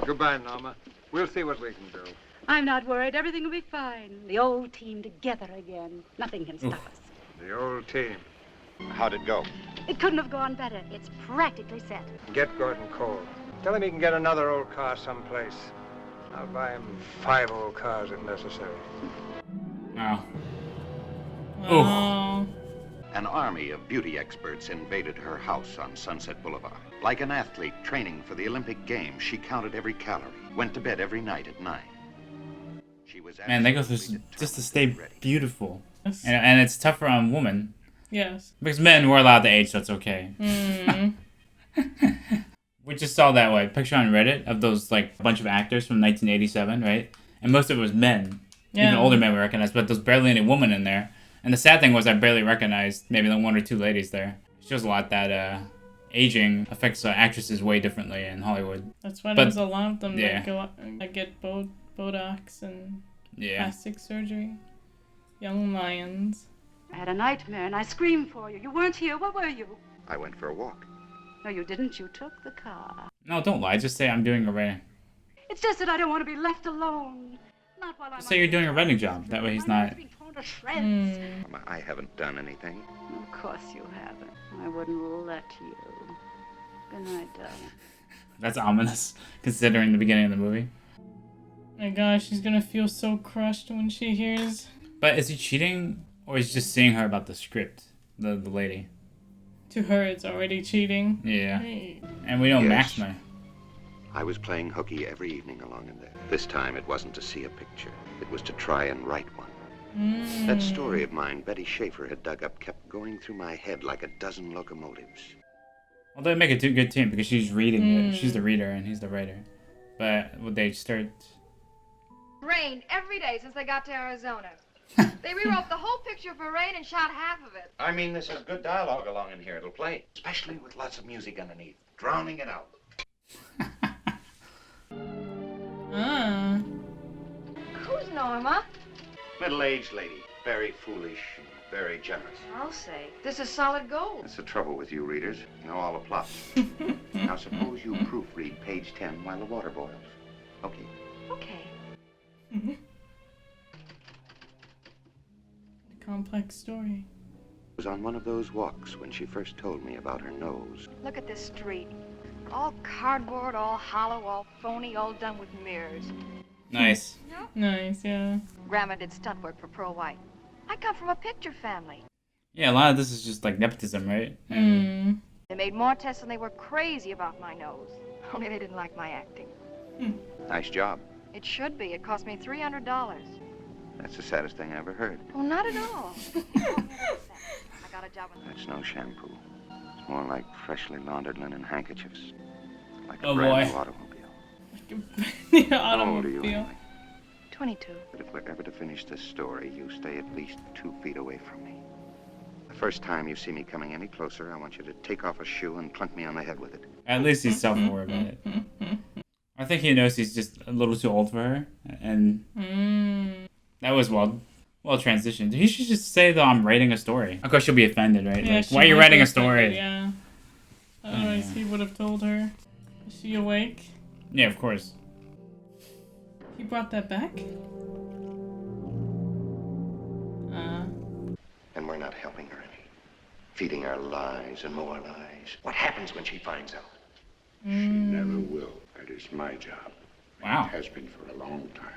Speaker 11: Goodbye, Norma. We'll see what we can do.
Speaker 8: I'm not worried. Everything will be fine. The old team together again. Nothing can stop us.
Speaker 11: The old team.
Speaker 3: How'd it go?
Speaker 8: It couldn't have gone better. It's practically set.
Speaker 11: Get Gordon Cole. Tell him he can get another old car someplace. I'll buy him 5 old cars if necessary.
Speaker 1: Oh.
Speaker 2: Oh.
Speaker 3: An army of beauty experts invaded her house on Sunset Boulevard. Like an athlete training for the Olympic Games, she counted every calorie, went to bed every night at 9. She was
Speaker 1: Man, they go through just to stay beautiful.
Speaker 2: Yes.
Speaker 1: And it's tougher on women.
Speaker 2: Yes.
Speaker 1: Because men were allowed to age, so it's okay. We just saw that picture on Reddit of those a bunch of actors from 1987, right? And most of it was men.
Speaker 2: Yeah.
Speaker 1: Even older men were recognized, but there's barely any woman in there. And the sad thing was I barely recognized maybe the 1 or 2 ladies there. It shows a lot that aging affects actresses way differently in Hollywood.
Speaker 2: That's why there's a lot of them
Speaker 1: yeah.
Speaker 2: that go that get Botox and plastic surgery. Young lions.
Speaker 8: I had a nightmare and I screamed for you. You weren't here. Where were you?
Speaker 3: I went for a walk.
Speaker 8: No, you didn't. You took the car.
Speaker 1: No, don't lie. Just say I'm doing a writing.
Speaker 8: It's just that I don't want to be left alone. Not while I'm...
Speaker 1: Just say you're doing a writing job. That way he's not...
Speaker 8: being torn to shreds.
Speaker 3: I haven't done anything.
Speaker 8: Of course you haven't. I wouldn't let you. Good night, darling.
Speaker 1: That's ominous, considering the beginning of the movie.
Speaker 2: My gosh, she's gonna feel so crushed when she hears...
Speaker 1: But is he cheating, or is he just seeing her about the script, the lady?
Speaker 2: To her, it's already cheating.
Speaker 1: Yeah.
Speaker 2: Hey.
Speaker 1: And we know
Speaker 3: Yes.
Speaker 1: Max might.
Speaker 3: I was playing hooky every evening along in there. This time it wasn't to see a picture. It was to try and write one. That story of mine Betty Schaefer had dug up kept going through my head like a dozen locomotives.
Speaker 1: Well, they make a good team because she's reading it. She's the reader and he's the writer. But would they start...
Speaker 5: Rained every day since they got to Arizona. They rewrote the whole picture for Rain and shot half of it.
Speaker 3: I mean, this is good dialogue along in here. It'll play. Especially with lots of music underneath. Drowning it out.
Speaker 5: Who's Norma?
Speaker 3: Middle-aged lady. Very foolish and very generous.
Speaker 5: I'll say. This is solid gold.
Speaker 3: That's the trouble with you readers. You know all the plots. Now suppose you proofread page 10 while the water boils. Okay?
Speaker 5: Okay.
Speaker 2: Complex story.
Speaker 3: I was on one of those walks when she first told me about her nose.
Speaker 5: Look at this street. All cardboard, all hollow, all phony, all done with mirrors.
Speaker 1: Nice.
Speaker 2: Nice, yeah.
Speaker 5: Grandma did stunt work for Pearl White. I come from a picture family.
Speaker 1: Yeah, a lot of this is just like nepotism, right?
Speaker 2: Mm.
Speaker 5: They made more tests and they were crazy about my nose. Only they didn't like my acting.
Speaker 3: Nice job.
Speaker 5: It should be. It cost me $300.
Speaker 3: That's the saddest thing I ever heard.
Speaker 5: Oh, not at all. I got a job with...
Speaker 3: That's no shampoo. It's more like freshly laundered linen handkerchiefs. Like a
Speaker 1: Oh,
Speaker 3: brand
Speaker 1: boy.
Speaker 3: new automobile.
Speaker 2: The
Speaker 3: How old are you
Speaker 2: automobile.
Speaker 3: anyway?
Speaker 5: 22.
Speaker 3: But if we're ever to finish this story, you stay at least 2 feet away from me. The first time you see me coming any closer, I want you to take off a shoe and plunk me on the head with it.
Speaker 1: At least he's self-aware about it. I think he knows he's just a little too old for her, and that was well transitioned. He should just say, though, I'm writing a story. Of course, she'll be offended, right?
Speaker 2: Yeah,
Speaker 1: Like,
Speaker 2: she
Speaker 1: why are you
Speaker 2: might
Speaker 1: writing
Speaker 2: be
Speaker 1: a story?
Speaker 2: offended, yeah. Otherwise, he would have told her. Is she awake?
Speaker 1: Yeah, of course.
Speaker 2: He brought that back?
Speaker 3: And we're not helping her any. Feeding her lies and more lies. What happens when she finds out?
Speaker 4: She never will. That is my job.
Speaker 1: Wow.
Speaker 4: It has been for a long time.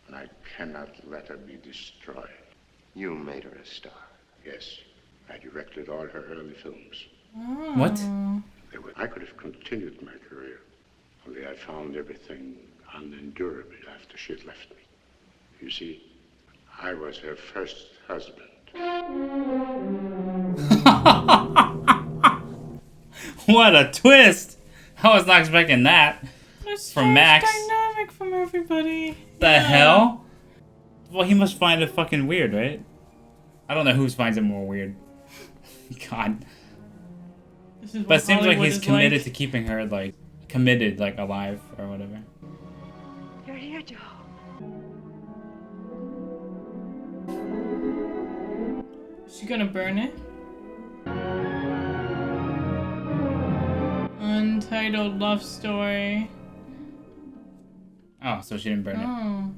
Speaker 4: And I cannot let her be destroyed.
Speaker 3: You made her a star.
Speaker 4: Yes, I directed all her early films.
Speaker 1: What?
Speaker 4: I could have continued my career, only I found everything unendurable after she had left me. You see, I was her first husband.
Speaker 1: What a twist! I was not expecting that from Max.
Speaker 2: Dynamic from everybody.
Speaker 1: The hell? Well, he must find it fucking weird, right? I don't know who finds it more weird. God.
Speaker 2: This is
Speaker 1: But
Speaker 2: what
Speaker 1: it seems like
Speaker 2: Hollywood
Speaker 1: he's
Speaker 2: is
Speaker 1: committed
Speaker 2: like.
Speaker 1: to keeping her, like, committed, like, alive or whatever.
Speaker 5: You're here, Joe.
Speaker 2: Is she gonna burn it? Untitled love story.
Speaker 1: Oh, so she didn't burn it.
Speaker 2: Oh.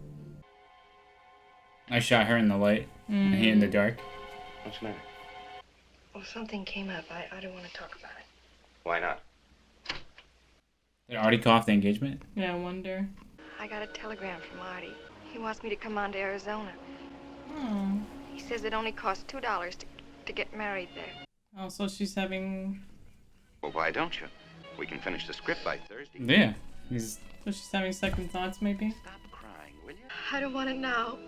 Speaker 1: I shot her in the light, and he in the dark.
Speaker 3: What's the matter?
Speaker 5: Well, something came up. I don't want to talk about it.
Speaker 3: Why not?
Speaker 1: Did Artie call off the engagement?
Speaker 2: Yeah, I wonder.
Speaker 5: I got a telegram from Artie. He wants me to come on to Arizona.
Speaker 2: Oh.
Speaker 5: He says it only costs $2 to get married there.
Speaker 2: Oh, so she's having...
Speaker 3: Well, why don't you? We can finish the script by Thursday.
Speaker 1: Yeah. He's...
Speaker 2: So she's having second thoughts, maybe?
Speaker 3: Stop crying, will you?
Speaker 5: I don't want it now.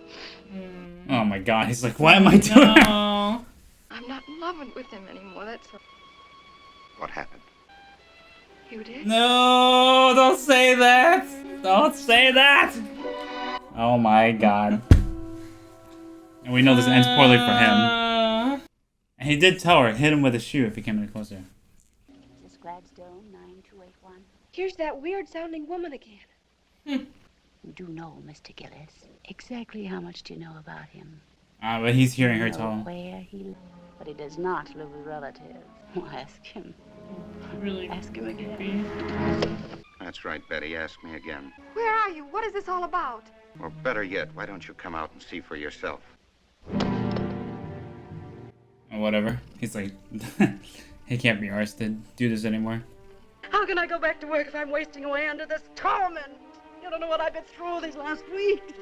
Speaker 1: Oh my god, he's like, what am I doing?
Speaker 2: No.
Speaker 5: I'm not in love with him anymore, that's all.
Speaker 3: What happened?
Speaker 5: You did?
Speaker 1: No, don't say that. Don't say that. Oh my god. And we know this ends poorly for him. And he did tell her, hit him with a shoe if he came any closer.
Speaker 12: This Gladstone 9281.
Speaker 5: Here's that weird sounding woman again.
Speaker 12: You do know, Mr. Gillis. Exactly how much do you know about him?
Speaker 1: But he's hearing her
Speaker 12: You know
Speaker 1: tell him.
Speaker 12: where he lives, but he does not live with relatives. Well, ask him.
Speaker 2: Really
Speaker 12: Ask him again.
Speaker 2: creepy.
Speaker 3: That's right, Betty. Ask me again.
Speaker 5: Where are you? What is this all about?
Speaker 3: Or better yet, why don't you come out and see for yourself?
Speaker 1: Or whatever. He's like, he can't be arsed to do this anymore.
Speaker 8: How can I go back to work if I'm wasting away under this torment? You don't know what I've been through these last weeks.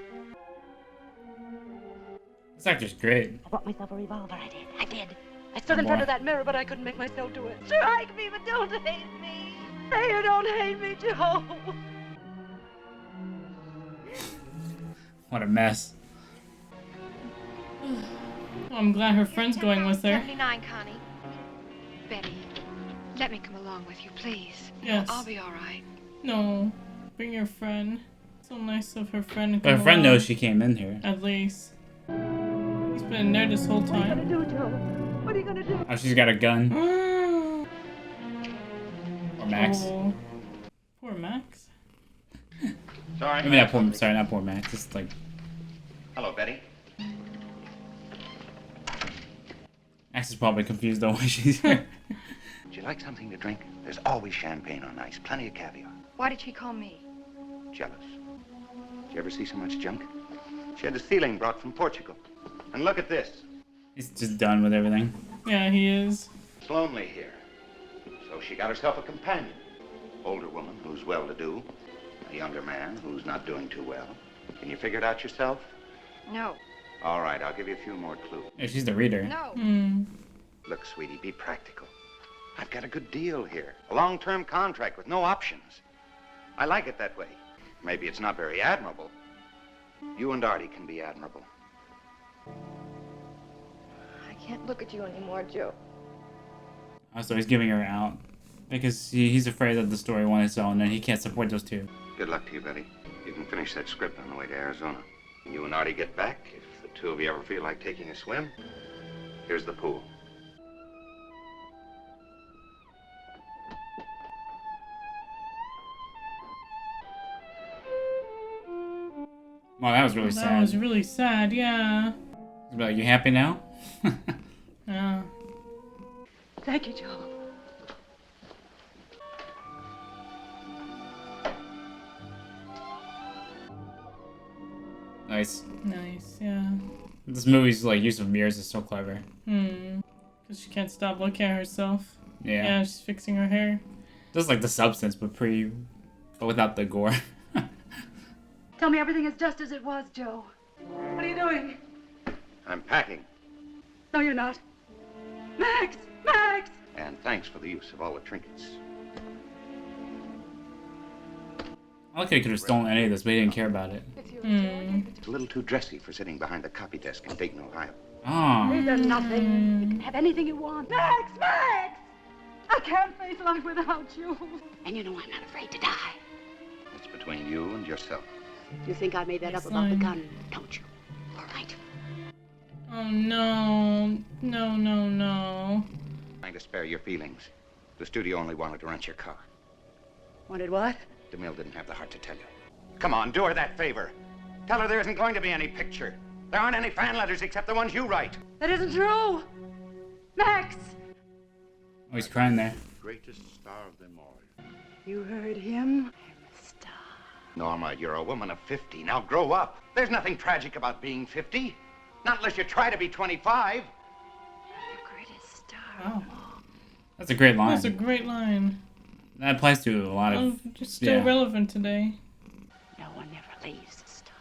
Speaker 1: This actor's great.
Speaker 12: I bought myself a revolver. I did.
Speaker 8: I stood
Speaker 1: Oh,
Speaker 8: in front
Speaker 1: boy.
Speaker 8: of that mirror, but I couldn't make myself do it. Strike me, but don't hate me. Say you don't hate me, Joe.
Speaker 1: What a mess.
Speaker 2: Oh, I'm glad her friend's going with her.
Speaker 5: 79, Connie. Betty, let me come along with you, please.
Speaker 2: Yes.
Speaker 5: I'll be all right.
Speaker 2: No. Bring your friend. So nice of her friend to
Speaker 1: But
Speaker 2: come
Speaker 1: her friend
Speaker 2: along.
Speaker 1: knows she came in here.
Speaker 2: At least. He's been in there this whole
Speaker 8: What are you
Speaker 2: time.
Speaker 8: gonna do, Joe? What are you gonna do?
Speaker 1: Oh, she's got a gun.
Speaker 2: Oh.
Speaker 1: Or Max.
Speaker 2: Oh. Poor Max.
Speaker 3: Sorry.
Speaker 1: I mean, not poor Max. It's like,
Speaker 3: Hello, Betty.
Speaker 1: Max is probably confused though why she's here.
Speaker 3: Would you like something to drink? There's always champagne on ice, plenty of caviar.
Speaker 5: Why did she call me?
Speaker 3: Jealous. Did you ever see so much junk? She had the ceiling brought from Portugal. And look at this.
Speaker 1: He's just done with everything.
Speaker 2: Yeah, he is.
Speaker 3: It's lonely here. So she got herself a companion. Older woman who's well-to-do. A younger man who's not doing too well. Can you figure it out yourself?
Speaker 5: No.
Speaker 3: All right, I'll give you a few more clues.
Speaker 1: Yeah, she's the reader.
Speaker 5: No.
Speaker 3: Look, sweetie, be practical. I've got a good deal here. A long-term contract with no options. I like it that way. Maybe it's not very admirable. You and Artie can be admirable.
Speaker 5: I can't look at you anymore, Joe.
Speaker 1: Oh, so he's giving her out. Because he's afraid of the story on its own, and he can't support those two.
Speaker 3: Good luck to you, Betty. You can finish that script on the way to Arizona. When you and Artie get back, if the two of you ever feel like taking a swim, here's the pool.
Speaker 1: Wow, that was really sad.
Speaker 2: That was really sad, yeah.
Speaker 1: He's like, you happy now?
Speaker 2: Yeah.
Speaker 8: Thank you, Joe.
Speaker 1: Nice.
Speaker 2: Nice, yeah.
Speaker 1: This movie's like use of mirrors is so clever.
Speaker 2: Because she can't stop looking at herself.
Speaker 1: Yeah.
Speaker 2: Yeah, she's fixing her hair.
Speaker 1: Just like the substance, but without the gore.
Speaker 8: Tell me everything is just as it was, Joe. What are you doing?
Speaker 3: I'm packing.
Speaker 8: No, you're not. Max! Max!
Speaker 3: And thanks for the use of all the trinkets.
Speaker 1: I like he could have stolen any of this, but he didn't care about it.
Speaker 3: It's a little too dressy for sitting behind the copy desk in Dayton, Ohio.
Speaker 1: Oh.
Speaker 8: These are nothing. You can have anything you want. Max! Max! I can't face life without you.
Speaker 12: And you know I'm not afraid to die.
Speaker 3: It's between you and yourself.
Speaker 12: You think I made that up about the gun, don't you? All right.
Speaker 2: Oh, no. No, no, no.
Speaker 3: Trying to spare your feelings. The studio only wanted to rent your car.
Speaker 8: Wanted what?
Speaker 3: DeMille didn't have the heart to tell you. Come on, do her that favor. Tell her there isn't going to be any picture. There aren't any fan letters except the ones you write.
Speaker 8: That isn't true. Max!
Speaker 1: Oh, he's crying there.
Speaker 4: Greatest star of them all.
Speaker 8: You heard him?
Speaker 3: Norma, you're a woman of 50. Now grow up. There's nothing tragic about being 50. Not unless you try to be 25.
Speaker 8: The greatest star.
Speaker 2: Wow.
Speaker 1: That's a great line.
Speaker 2: That's a great line.
Speaker 1: That applies to a lot of...
Speaker 2: Just still relevant today.
Speaker 12: No one never leaves a star.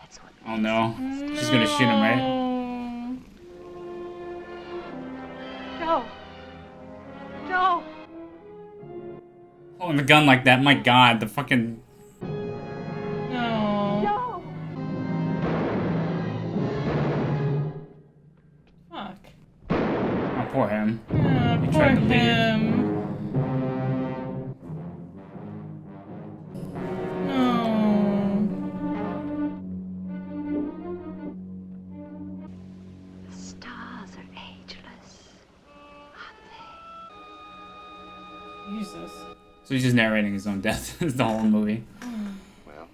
Speaker 12: That's what...
Speaker 1: Oh no. She's gonna shoot him, right?
Speaker 8: Joe! Joe!
Speaker 1: Holding the gun like that, my god, the fucking...
Speaker 2: No.
Speaker 8: Joe!
Speaker 2: Fuck.
Speaker 1: Oh, poor him.
Speaker 2: Yeah,
Speaker 1: He
Speaker 2: poor
Speaker 1: tried to leave.
Speaker 2: him. No.
Speaker 12: The stars are ageless, aren't
Speaker 2: Jesus.
Speaker 1: So he's just narrating his own death. It's the whole movie.
Speaker 3: Well,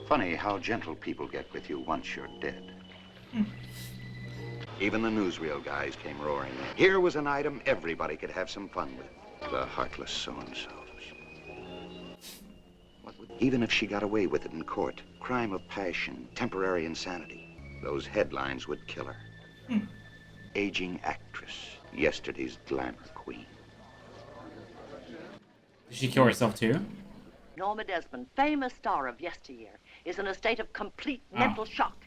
Speaker 3: funny how gentle people get with you once you're dead. Even the newsreel guys came roaring in. Here was an item everybody could have some fun with. The heartless so-and-sos. Even if she got away with it in court, crime of passion, temporary insanity, those headlines would kill her. Aging actress, yesterday's glamour queen.
Speaker 1: Did she kill herself too?
Speaker 14: Norma Desmond, famous star of yesteryear, is in a state of complete mental shock.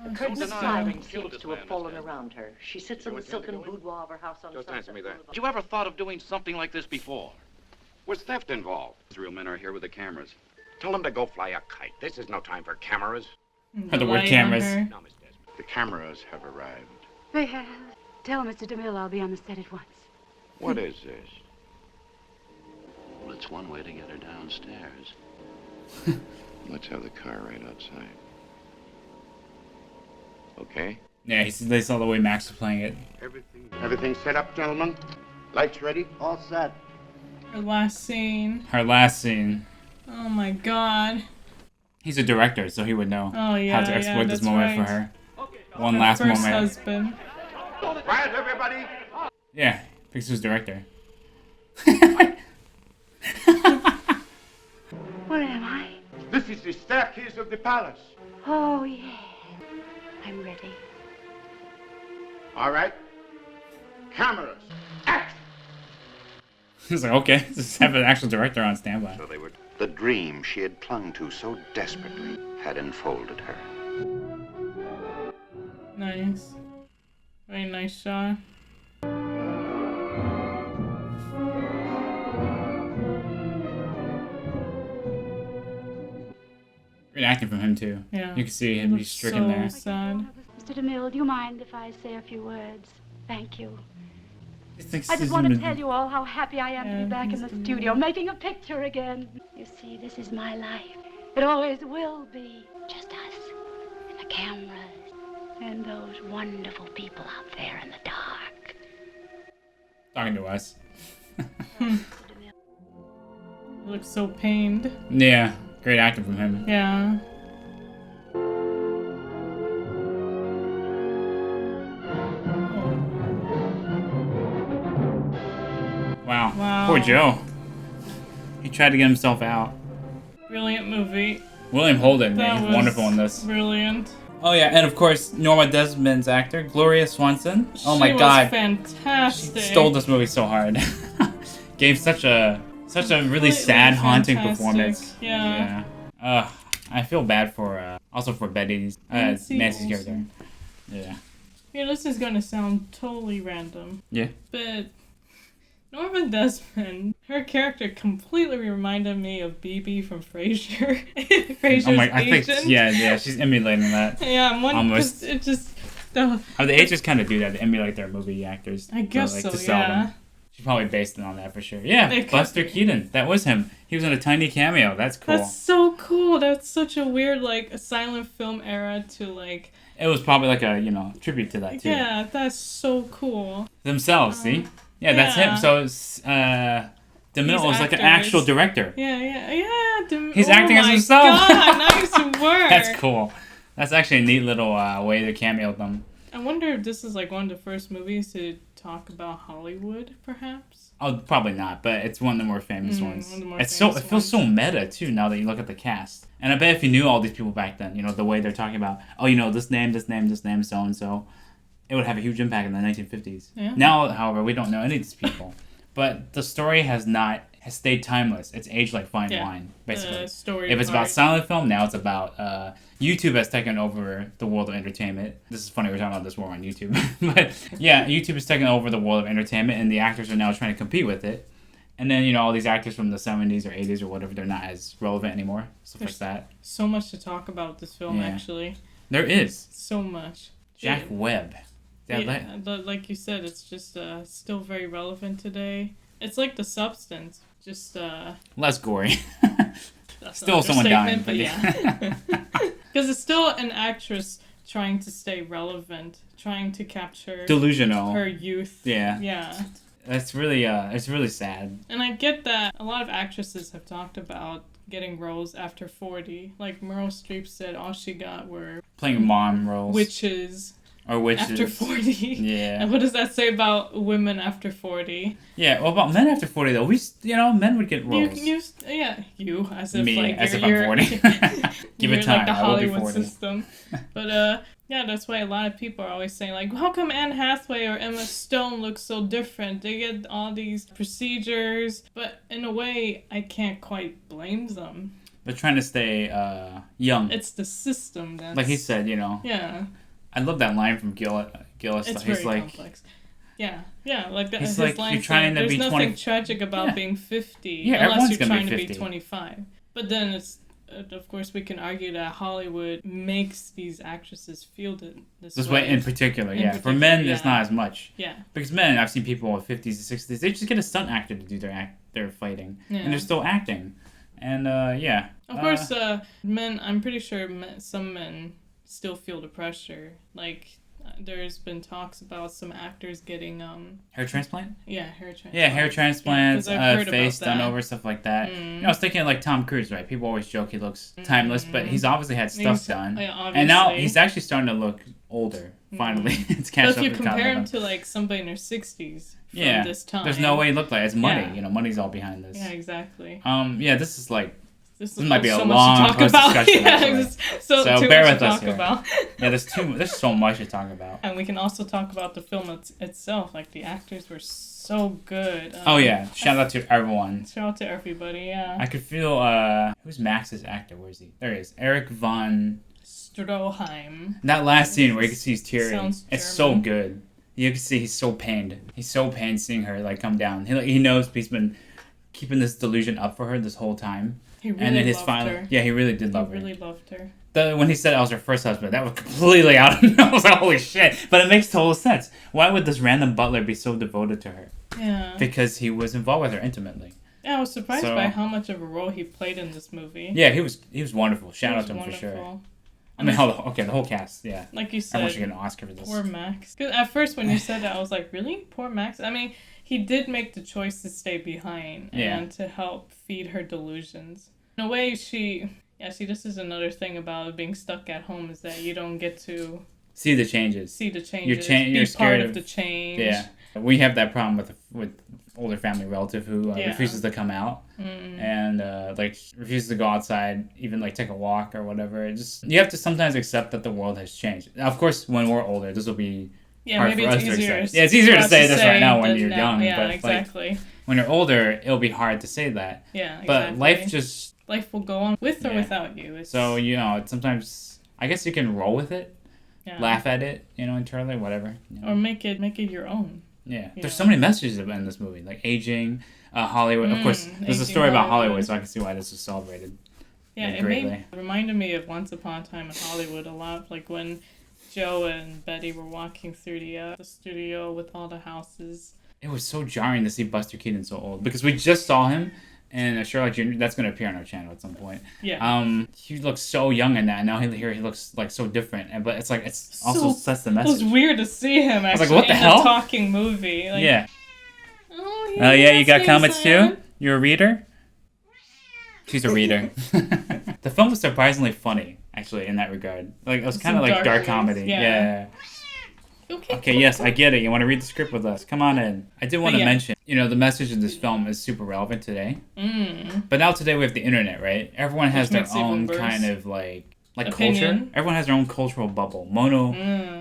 Speaker 14: The curtain of silence seems to have fallen around her. She sits in the silken boudoir of her house on Sunset
Speaker 6: answer me that.
Speaker 14: Boulevard.
Speaker 6: Had you ever thought of doing something like this before? Was theft involved? Real men are here with the cameras.
Speaker 4: Tell them to go fly a kite. This is no time for cameras.
Speaker 1: The word cameras.
Speaker 4: No, Miss Desmond. The cameras have arrived.
Speaker 8: They have. Tell Mr. DeMille I'll be on the set at once.
Speaker 4: What is this?
Speaker 15: Well, it's one way to get her downstairs.
Speaker 4: Let's have the car right outside. Okay?
Speaker 1: Yeah, they saw the way Max was playing it.
Speaker 4: Everything set up, gentlemen? Lights ready?
Speaker 9: All set.
Speaker 2: Her last scene.
Speaker 1: Her last scene.
Speaker 2: Oh my god.
Speaker 1: He's a director, so he would know
Speaker 2: Oh, yeah,
Speaker 1: how to exploit this
Speaker 2: that's
Speaker 1: moment
Speaker 2: right.
Speaker 1: for her. One
Speaker 2: Her
Speaker 1: last
Speaker 2: first
Speaker 1: moment.
Speaker 2: husband.
Speaker 4: Quiet, everybody!
Speaker 1: Yeah, picks who's director.
Speaker 8: Where am I?
Speaker 4: This is the staircase of the palace.
Speaker 8: Oh, yeah. I'm ready.
Speaker 4: All right. Cameras. Action!
Speaker 1: He's like, okay, just have an actual director on standby.
Speaker 3: So they were. The dream she had clung to so desperately had enfolded her.
Speaker 2: Nice. Very nice shot.
Speaker 1: Great acting from him too.
Speaker 2: Yeah.
Speaker 1: You can see him be stricken there.
Speaker 2: Sad.
Speaker 12: Mr. DeMille, do you mind if I say a few words? Thank you.
Speaker 1: I
Speaker 12: I just want to tell you all how happy I am to be back in the studio, making a picture again. You see, this is my life. It always will be. Just us, and the cameras, and those wonderful people out there in the dark.
Speaker 1: Talking to us.
Speaker 2: He looks so pained.
Speaker 1: Yeah, great acting from him.
Speaker 2: Yeah.
Speaker 1: Wow. Poor Joe. He tried to get himself out.
Speaker 2: Brilliant movie.
Speaker 1: William Holden,
Speaker 2: That
Speaker 1: he's
Speaker 2: was
Speaker 1: wonderful in this.
Speaker 2: Brilliant.
Speaker 1: Oh yeah, and of course Norma Desmond's actor, Gloria Swanson. Oh my
Speaker 2: She was
Speaker 1: God,
Speaker 2: fantastic.
Speaker 1: she stole this movie so hard. Gave such a really sad, haunting
Speaker 2: fantastic.
Speaker 1: performance.
Speaker 2: Yeah.
Speaker 1: I feel bad for also for Betty's Nancy's character. Yeah.
Speaker 2: Yeah, this is gonna sound totally random.
Speaker 1: Yeah.
Speaker 2: But Norma Desmond, her character completely reminded me of BB from Frasier. Frasier's
Speaker 1: Oh my, I
Speaker 2: agent.
Speaker 1: think yeah, she's emulating that.
Speaker 2: Yeah, I'm wondering.
Speaker 1: Almost.
Speaker 2: It just the
Speaker 1: agents kind of do that. They emulate their movie actors.
Speaker 2: I guess
Speaker 1: to
Speaker 2: so,
Speaker 1: sell
Speaker 2: yeah.
Speaker 1: them. She's probably based it on that for sure. Yeah,
Speaker 2: They could
Speaker 1: Buster
Speaker 2: be.
Speaker 1: Keaton. That was him. He was in a tiny cameo. That's cool.
Speaker 2: That's so cool. That's such a weird a silent film era to
Speaker 1: It was probably like a tribute to that too.
Speaker 2: Yeah, that's so cool.
Speaker 1: Themselves, see? Yeah, that's him. So it's DeMille was like an actual director.
Speaker 2: Yeah.
Speaker 1: He's acting as himself.
Speaker 2: God, nice work.
Speaker 1: That's cool. That's actually a neat little way to cameo them.
Speaker 2: I wonder if this is one of the first movies to talk about Hollywood, perhaps.
Speaker 1: Oh, probably not, but it's one of the more famous ones.
Speaker 2: One of the more
Speaker 1: It feels so meta too now that you look at the cast. And I bet if you knew all these people back then, the way they're talking about, this name, so and so, it would have a huge impact in the 1950s.
Speaker 2: Yeah.
Speaker 1: Now, however, we don't know any of these people. But the story has stayed timeless. It's aged like fine wine, basically.
Speaker 2: Story
Speaker 1: If it's about
Speaker 2: art.
Speaker 1: silent film, now it's about YouTube has taken over the world of entertainment. This is funny, we're talking about this war on YouTube. But yeah, YouTube has taken over the world of entertainment, and the actors are now trying to compete with it. And then, all these actors from the 70s or 80s or whatever, they're not as relevant anymore. Stuff like that.
Speaker 2: So much to talk about this film,
Speaker 1: Yeah.
Speaker 2: actually.
Speaker 1: There is.
Speaker 2: So much.
Speaker 1: Jack Webb.
Speaker 2: Like you said, it's just still very relevant today. It's like The Substance, just
Speaker 1: less gory.
Speaker 2: That's
Speaker 1: Still
Speaker 2: an
Speaker 1: someone dying,
Speaker 2: understatement, but yeah. Because it's still an actress trying to stay relevant, trying to capture
Speaker 1: Delusional.
Speaker 2: her youth. Yeah.
Speaker 1: It's really sad.
Speaker 2: And I get that a lot of actresses have talked about getting roles after 40. Like Meryl Streep said all she got were
Speaker 1: Playing mom roles.
Speaker 2: witches.
Speaker 1: Or witches.
Speaker 2: After 40.
Speaker 1: Yeah.
Speaker 2: And what does that say about women after 40?
Speaker 1: Yeah, well, about men after 40, though, men would get roles.
Speaker 2: You as if
Speaker 1: Me, as if
Speaker 2: you're,
Speaker 1: I'm 40. Give it time,
Speaker 2: the
Speaker 1: I will be
Speaker 2: Hollywood
Speaker 1: 40.
Speaker 2: system. But yeah, that's why a lot of people are always saying how come Anne Hathaway or Emma Stone look so different? They get all these procedures, but in a way, I can't quite blame them.
Speaker 1: They're trying to stay young.
Speaker 2: It's the system that's...
Speaker 1: Like he said,
Speaker 2: Yeah.
Speaker 1: I love that line from Gillis.
Speaker 2: It's very complex. Yeah, like that.
Speaker 1: He's
Speaker 2: his
Speaker 1: like,
Speaker 2: line
Speaker 1: you're trying to
Speaker 2: there's
Speaker 1: be
Speaker 2: nothing
Speaker 1: 20...
Speaker 2: tragic about being 50
Speaker 1: Yeah,
Speaker 2: unless
Speaker 1: everyone's
Speaker 2: you're
Speaker 1: gonna be
Speaker 2: trying to
Speaker 1: 50.
Speaker 2: be 25. But then it's, of course, we can argue that Hollywood makes these actresses feel this
Speaker 1: way in particular, yeah. For men, it's not as much.
Speaker 2: Yeah.
Speaker 1: Because men, I've seen people in 50s and 60s, they just get a stunt actor to do their fighting.
Speaker 2: Yeah.
Speaker 1: And they're still acting. And, yeah.
Speaker 2: Of course, men, I'm pretty sure some men still feel the pressure. There's been talks about some actors getting
Speaker 1: hair transplant?
Speaker 2: Yeah, hair transplant.
Speaker 1: Yeah, hair transplants, face done
Speaker 2: that.
Speaker 1: over, stuff like that. I was thinking Tom Cruise, right? People always joke he looks timeless, but he's obviously had stuff done. And now he's actually starting to look older, finally. It's
Speaker 2: But if you compare him to somebody in their 60s from this time.
Speaker 1: There's no way he looked like it. It's money. Money's all behind this.
Speaker 2: Yeah, exactly.
Speaker 1: Yeah, this is this might be a
Speaker 2: so
Speaker 1: long discussion.
Speaker 2: So
Speaker 1: bear with us
Speaker 2: here.
Speaker 1: Yeah, there's so much to talk about.
Speaker 2: And we can also talk about the film itself. The actors were so good.
Speaker 1: Oh yeah, shout out to everyone.
Speaker 2: Shout out to everybody. Yeah.
Speaker 1: I could feel who's Max's actor? Where is he? There he is. Eric Von
Speaker 2: Stroheim.
Speaker 1: That last scene where you can see he's tearing,
Speaker 2: Sounds
Speaker 1: it's so
Speaker 2: German.
Speaker 1: good. You can see he's so pained. He's so pained seeing her like come down. He knows he's been keeping this delusion up for her this whole time.
Speaker 2: He really
Speaker 1: and then his
Speaker 2: loved
Speaker 1: final,
Speaker 2: her.
Speaker 1: yeah, he really did love
Speaker 2: He
Speaker 1: her.
Speaker 2: really loved her.
Speaker 1: When he said I was her first husband, that was completely out of I was like, holy shit. But it makes total sense. Why would this random butler be so devoted to her?
Speaker 2: Yeah.
Speaker 1: Because he was involved with her intimately.
Speaker 2: Yeah, I was surprised by how much of a role he played in this movie.
Speaker 1: Yeah, he was wonderful. Shout out to him for sure. I mean, the whole cast, yeah.
Speaker 2: Like you said,
Speaker 1: everyone should get an Oscar for this.
Speaker 2: Poor Max. Because at first when you said that, I was like, really? Poor Max? I mean, he did make the choice to stay behind and to help feed her delusions. In a way, this is another thing about being stuck at home is that you don't get to
Speaker 1: see the changes.
Speaker 2: You're part of the change.
Speaker 1: Yeah. We have that problem with older family relative who refuses to come out and like refuses to go outside, even like take a walk or whatever. You have to sometimes accept that the world has changed. Now, of course, when we're older, this will be hard for us to accept. Yeah, it's easier to say this right now when you're young.
Speaker 2: Yeah,
Speaker 1: but
Speaker 2: exactly.
Speaker 1: Like, when you're older, it'll be hard to say that.
Speaker 2: Yeah,
Speaker 1: exactly. But
Speaker 2: life will go on with or without you.
Speaker 1: So sometimes I guess you can roll with it, laugh at it, internally, whatever.
Speaker 2: Or make it your own.
Speaker 1: Yeah, there's so many messages in this movie, like aging, Hollywood. Of course, there's a story about Hollywood, so I can see why this was celebrated.
Speaker 2: Yeah, it reminded me of Once Upon a Time in Hollywood a lot, like when Joe and Betty were walking through the studio with all the houses.
Speaker 1: It was so jarring to see Buster Keaton so old because we just saw him in Sherlock Jr. That's going to appear on our channel at some point.
Speaker 2: Yeah.
Speaker 1: He looks so young in that, and now he looks like so different. But it's like it's also sets the message.
Speaker 2: It was weird to see him actually
Speaker 1: like, what the
Speaker 2: in
Speaker 1: hell?
Speaker 2: a talking movie. Like,
Speaker 1: yeah.
Speaker 2: Oh
Speaker 1: yeah, you got comments too? You're a reader? She's a reader. The film was surprisingly funny, actually, in that regard. Like it was kind of like dark comedy. Yeah. Okay, yes, I get it. You want to read the script with us? Come on in. I did want to mention, the message of this film is super relevant today. But now today we have the internet, right? Everyone has their own kind of like culture. Everyone has their own cultural bubble.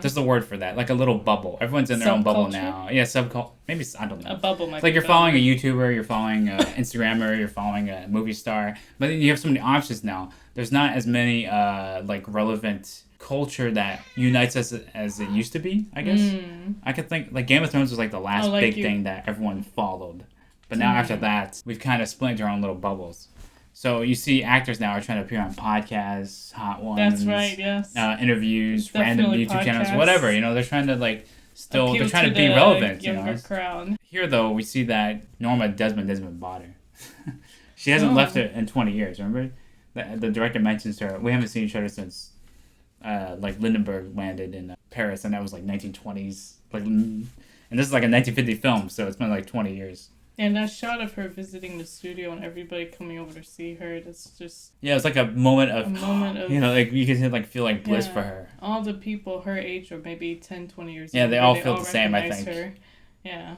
Speaker 1: There's the word for that. Like a little bubble. Everyone's in their own bubble now. Yeah, subculture. Maybe, I don't know.
Speaker 2: A bubble might
Speaker 1: like you're following a YouTuber, you're following an Instagrammer, you're following a movie star. But then you have so many options now. There's not as many relevant culture that unites us as it used to be, I guess. I could think like Game of Thrones was like the last big thing that everyone followed. But now after that, we've kind of split into our own little bubbles. So you see actors now are trying to appear on podcasts, hot ones.
Speaker 2: That's right, yes.
Speaker 1: Interviews, random YouTube channels, whatever. They're trying to like they're trying to be relevant.
Speaker 2: Younger crowd.
Speaker 1: Here though, we see that Norma Desmond bought her. She hasn't left it in 20 years. Remember, the director mentions her. We haven't seen each other since Lindenberg landed in Paris, and that was like 1920s. And this is like a 1950 film, so it's been like 20 years.
Speaker 2: And that shot of her visiting the studio and everybody coming over to see her, that's just...
Speaker 1: Yeah, it's like a moment of like you can feel like bliss for her.
Speaker 2: All the people her age or maybe 10, 20 years
Speaker 1: younger, they all feel the same, I think.
Speaker 2: Her. Yeah.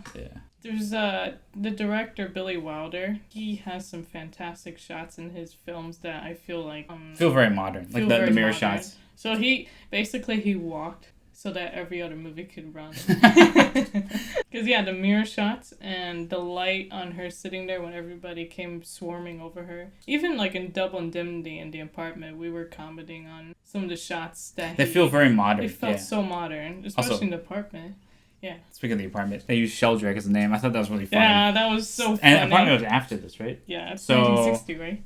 Speaker 2: There's the director, Billy Wilder. He has some fantastic shots in his films that I feel like...
Speaker 1: feel very modern, like the mirror shots.
Speaker 2: So he walked so that every other movie could run. Because, the mirror shots and the light on her sitting there when everybody came swarming over her. Even, like, in Double Indemnity in the apartment, we were commenting on some of the shots that
Speaker 1: they feel very modern.
Speaker 2: They felt so modern, especially in the apartment. Yeah.
Speaker 1: Speaking of the apartment, they used Sheldrake as a name. I thought that was really funny.
Speaker 2: Yeah, that was so funny.
Speaker 1: And the apartment was after this, right?
Speaker 2: Yeah, it's 1960, right?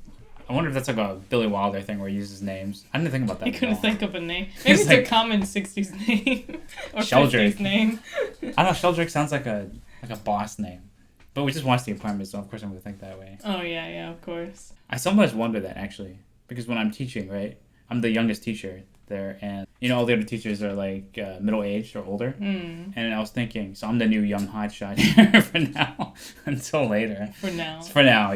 Speaker 1: I wonder if that's like a Billy Wilder thing where he uses names. I didn't think about that.
Speaker 2: He couldn't think of a name. Maybe it's a common 60s name. Or
Speaker 1: Sheldrake.
Speaker 2: 50s name.
Speaker 1: I don't know, Sheldrake sounds like a boss name. But we just watched The Apartment, so of course I'm going to think that way.
Speaker 2: Oh, yeah, of course.
Speaker 1: I sometimes wonder that, actually. Because when I'm teaching, right, I'm the youngest teacher there. And, all the other teachers are like middle-aged or older. And I was thinking, so I'm the new young hotshot here for now. Until later.
Speaker 2: For now.
Speaker 1: For now.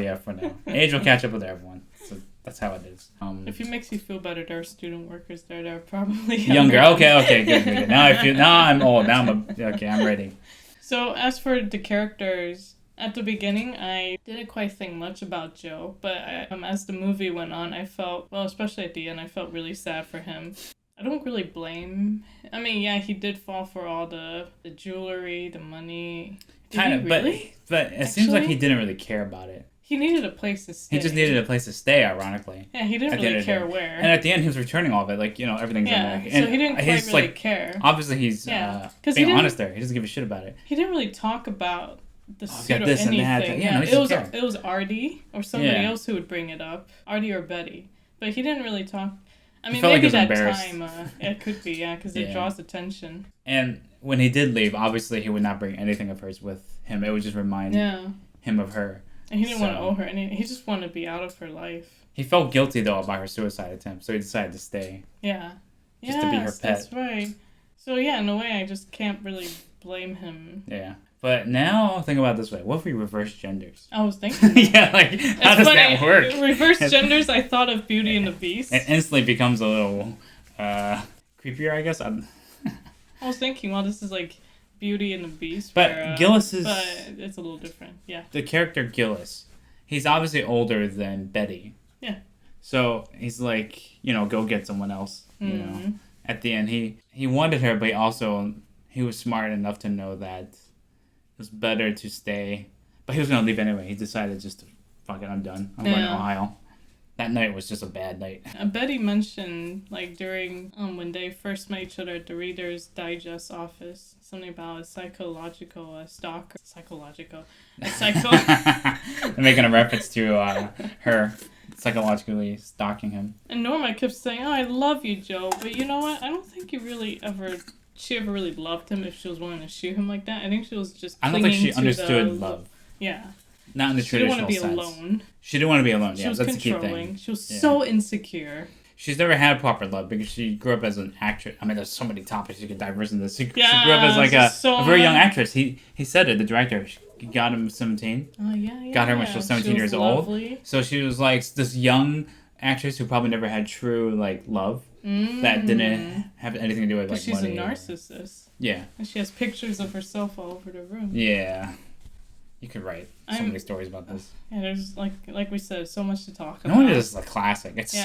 Speaker 1: Age will catch up with everyone. So that's how it is.
Speaker 2: If it makes you feel better, there are student workers there that are probably
Speaker 1: younger. Okay, good. Now I'm old. Now I'm ready.
Speaker 2: So as for the characters, at the beginning, I didn't quite think much about Joe, but as the movie went on, I felt, especially at the end, I felt really sad for him. I don't really blame. I mean, yeah, he did fall for all the jewelry, the money. Did
Speaker 1: kind of,
Speaker 2: really?
Speaker 1: but it seems like he didn't really care about it.
Speaker 2: He needed a place to stay.
Speaker 1: He just needed a place to stay, ironically.
Speaker 2: Yeah, he didn't really care where.
Speaker 1: And at the end, he was returning all of it. Like, everything's in there.
Speaker 2: So he didn't quite really care.
Speaker 1: Obviously, he's being honest there. He doesn't give a shit about it.
Speaker 2: He didn't really talk about the suit or
Speaker 1: this
Speaker 2: anything.
Speaker 1: And that.
Speaker 2: Yeah,
Speaker 1: no,
Speaker 2: it was Artie or somebody else who would bring it up. Artie or Betty. But he didn't really talk. I mean, maybe that time, it could be, because it draws attention.
Speaker 1: And when he did leave, obviously he would not bring anything of hers with him. It would just remind him of her.
Speaker 2: And he didn't want to owe her anything. He just wanted to be out of her life.
Speaker 1: He felt guilty, though, about her suicide attempt, so he decided to stay.
Speaker 2: Yeah.
Speaker 1: Just to be her pet.
Speaker 2: That's right. So, yeah, in a way, I just can't really blame him.
Speaker 1: Yeah. But now, think about it this way. What if we reverse genders?
Speaker 2: I was thinking
Speaker 1: yeah, like, how does that work?
Speaker 2: Reverse genders, I thought of Beauty and the Beast.
Speaker 1: It instantly becomes a little creepier, I guess.
Speaker 2: I was thinking, well, this is like Beauty and the Beast.
Speaker 1: But
Speaker 2: where,
Speaker 1: Gillis is...
Speaker 2: But it's a little different, yeah.
Speaker 1: The character Gillis, he's obviously older than Betty.
Speaker 2: Yeah.
Speaker 1: So he's like, go get someone else, you know. At the end, he wanted her, but he was smart enough to know that it was better to stay. But he was going to leave anyway. He decided just to, fuck it, I'm done. I'm going to Ohio. That night was just a bad night.
Speaker 2: Betty mentioned, like, during, when they first met each other at the Reader's Digest office, something about a psychological stalker.
Speaker 1: They're making a reference to her psychologically stalking him.
Speaker 2: And Norma kept saying, I love you, Joe, but you know what? I don't think she ever really loved him if she was willing to shoot him like that. I think she was just
Speaker 1: I don't think she understood love.
Speaker 2: Yeah.
Speaker 1: Not in the traditional sense.
Speaker 2: She didn't want to be alone.
Speaker 1: She didn't want to be alone,
Speaker 2: She
Speaker 1: yeah,
Speaker 2: was
Speaker 1: that's the key
Speaker 2: controlling.
Speaker 1: thing.
Speaker 2: She was so insecure.
Speaker 1: She's never had proper love because she grew up as an actress. I mean, there's so many topics you could diverse in this. She grew up as like a very young actress. He said it, the director. He got him 17.
Speaker 2: Oh, yeah.
Speaker 1: Got her when she was 17 years
Speaker 2: lovely.
Speaker 1: old. So she was like this young actress who probably never had true like love that didn't have anything to do with like
Speaker 2: she's
Speaker 1: money.
Speaker 2: She's a narcissist.
Speaker 1: Yeah.
Speaker 2: And she has pictures of herself all over the room.
Speaker 1: Yeah. You could write so many stories about this.
Speaker 2: Yeah, there's like we said, so much to talk about.
Speaker 1: No wonder this is a classic. It's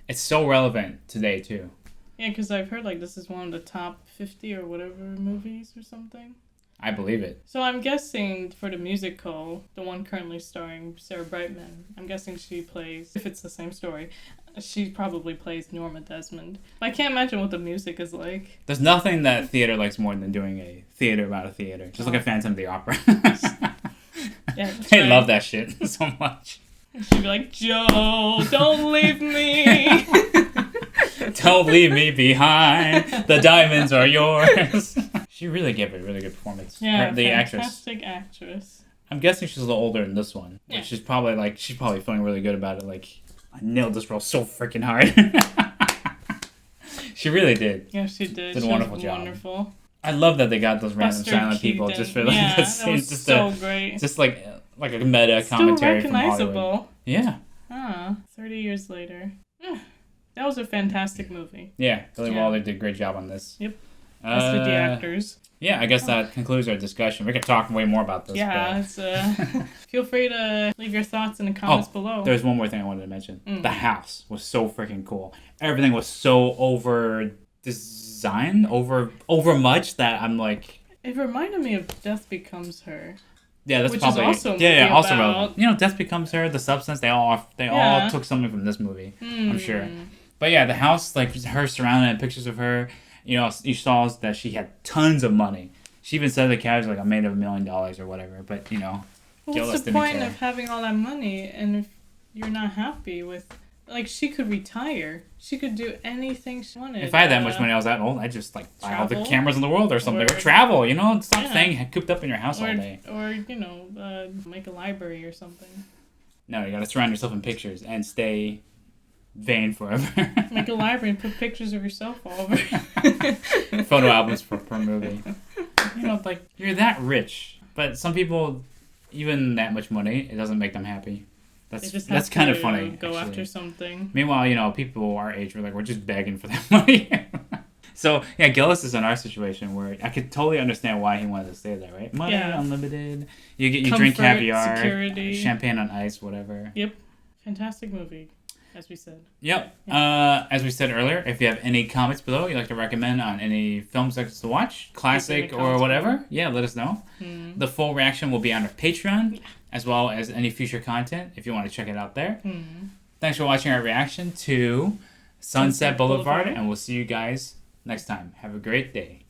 Speaker 1: it's so relevant today too.
Speaker 2: Yeah, because I've heard like this is one of the top 50 or whatever movies or something.
Speaker 1: I believe it.
Speaker 2: So I'm guessing for the musical, the one currently starring Sarah Brightman, I'm guessing she plays, if it's the same story, she probably plays Norma Desmond. I can't imagine what the music is like.
Speaker 1: There's nothing that theater likes more than doing a theater about a theater. Just like a Phantom of the Opera.
Speaker 2: Yeah,
Speaker 1: they love that shit so much.
Speaker 2: She'd be like, Joe, don't leave me.
Speaker 1: Don't leave me behind. The diamonds are yours. She really gave a really good performance.
Speaker 2: Yeah,
Speaker 1: the
Speaker 2: fantastic actress.
Speaker 1: I'm guessing she's a little older than this one. Yeah. She's probably feeling really good about it. Like, I nailed this role so freaking hard. She really did.
Speaker 2: Yeah, she did.
Speaker 1: Did a wonderful job.
Speaker 2: Wonderful.
Speaker 1: I love that they got those random silent people just for like
Speaker 2: that was just so great.
Speaker 1: Just like a meta commentary from Hollywood.
Speaker 2: Still recognizable.
Speaker 1: Yeah.
Speaker 2: 30 years later. That was a fantastic movie.
Speaker 1: Yeah, Billy Wilder did a great job on this.
Speaker 2: Yep. Best of the actors.
Speaker 1: Yeah, I guess that concludes our discussion. We could talk way more about this.
Speaker 2: Yeah, it's, feel free to leave your thoughts in the comments below.
Speaker 1: There's one more thing I wanted to mention. The house was so freaking cool. Everything was so over-designed, over much that I'm like...
Speaker 2: It reminded me of Death Becomes Her.
Speaker 1: Yeah, that's
Speaker 2: which
Speaker 1: probably...
Speaker 2: Is also
Speaker 1: also relevant. Death Becomes Her, The Substance, they all took something from this movie, I'm sure. But yeah, the house, like her surrounded and pictures of her... you saw that she had tons of money. She even said the cash like I made $1 million or whatever. But
Speaker 2: what's the point of having all that money and if you're not happy with? Like she could retire. She could do anything she wanted.
Speaker 1: If I had that much money, I was that old, I'd just like buy all the cameras in the world or something, or travel. Stop staying cooped up in your house all day.
Speaker 2: Or make a library or something.
Speaker 1: No, you gotta surround yourself in pictures and stay vain forever.
Speaker 2: Make a library and put pictures of yourself all over.
Speaker 1: Photo albums per movie. You're that rich. But some people, even that much money, it doesn't make them happy. That's kind of funny.
Speaker 2: Go after something.
Speaker 1: Meanwhile, people our age, we're just begging for that money. So, yeah, Gillis is in our situation where I could totally understand why he wanted to stay there, right? Money, unlimited. You drink caviar, security. Champagne on ice, whatever.
Speaker 2: Yep. Fantastic movie. as we said.
Speaker 1: Yep. As we said earlier, if you have any comments below you'd like to recommend on any film sections to watch, classic or whatever, let us know. The full reaction will be on our Patreon, as well as any future content if you want to check it out there. Thanks for watching our reaction to Sunset Boulevard, and we'll see you guys next time. Have a great day.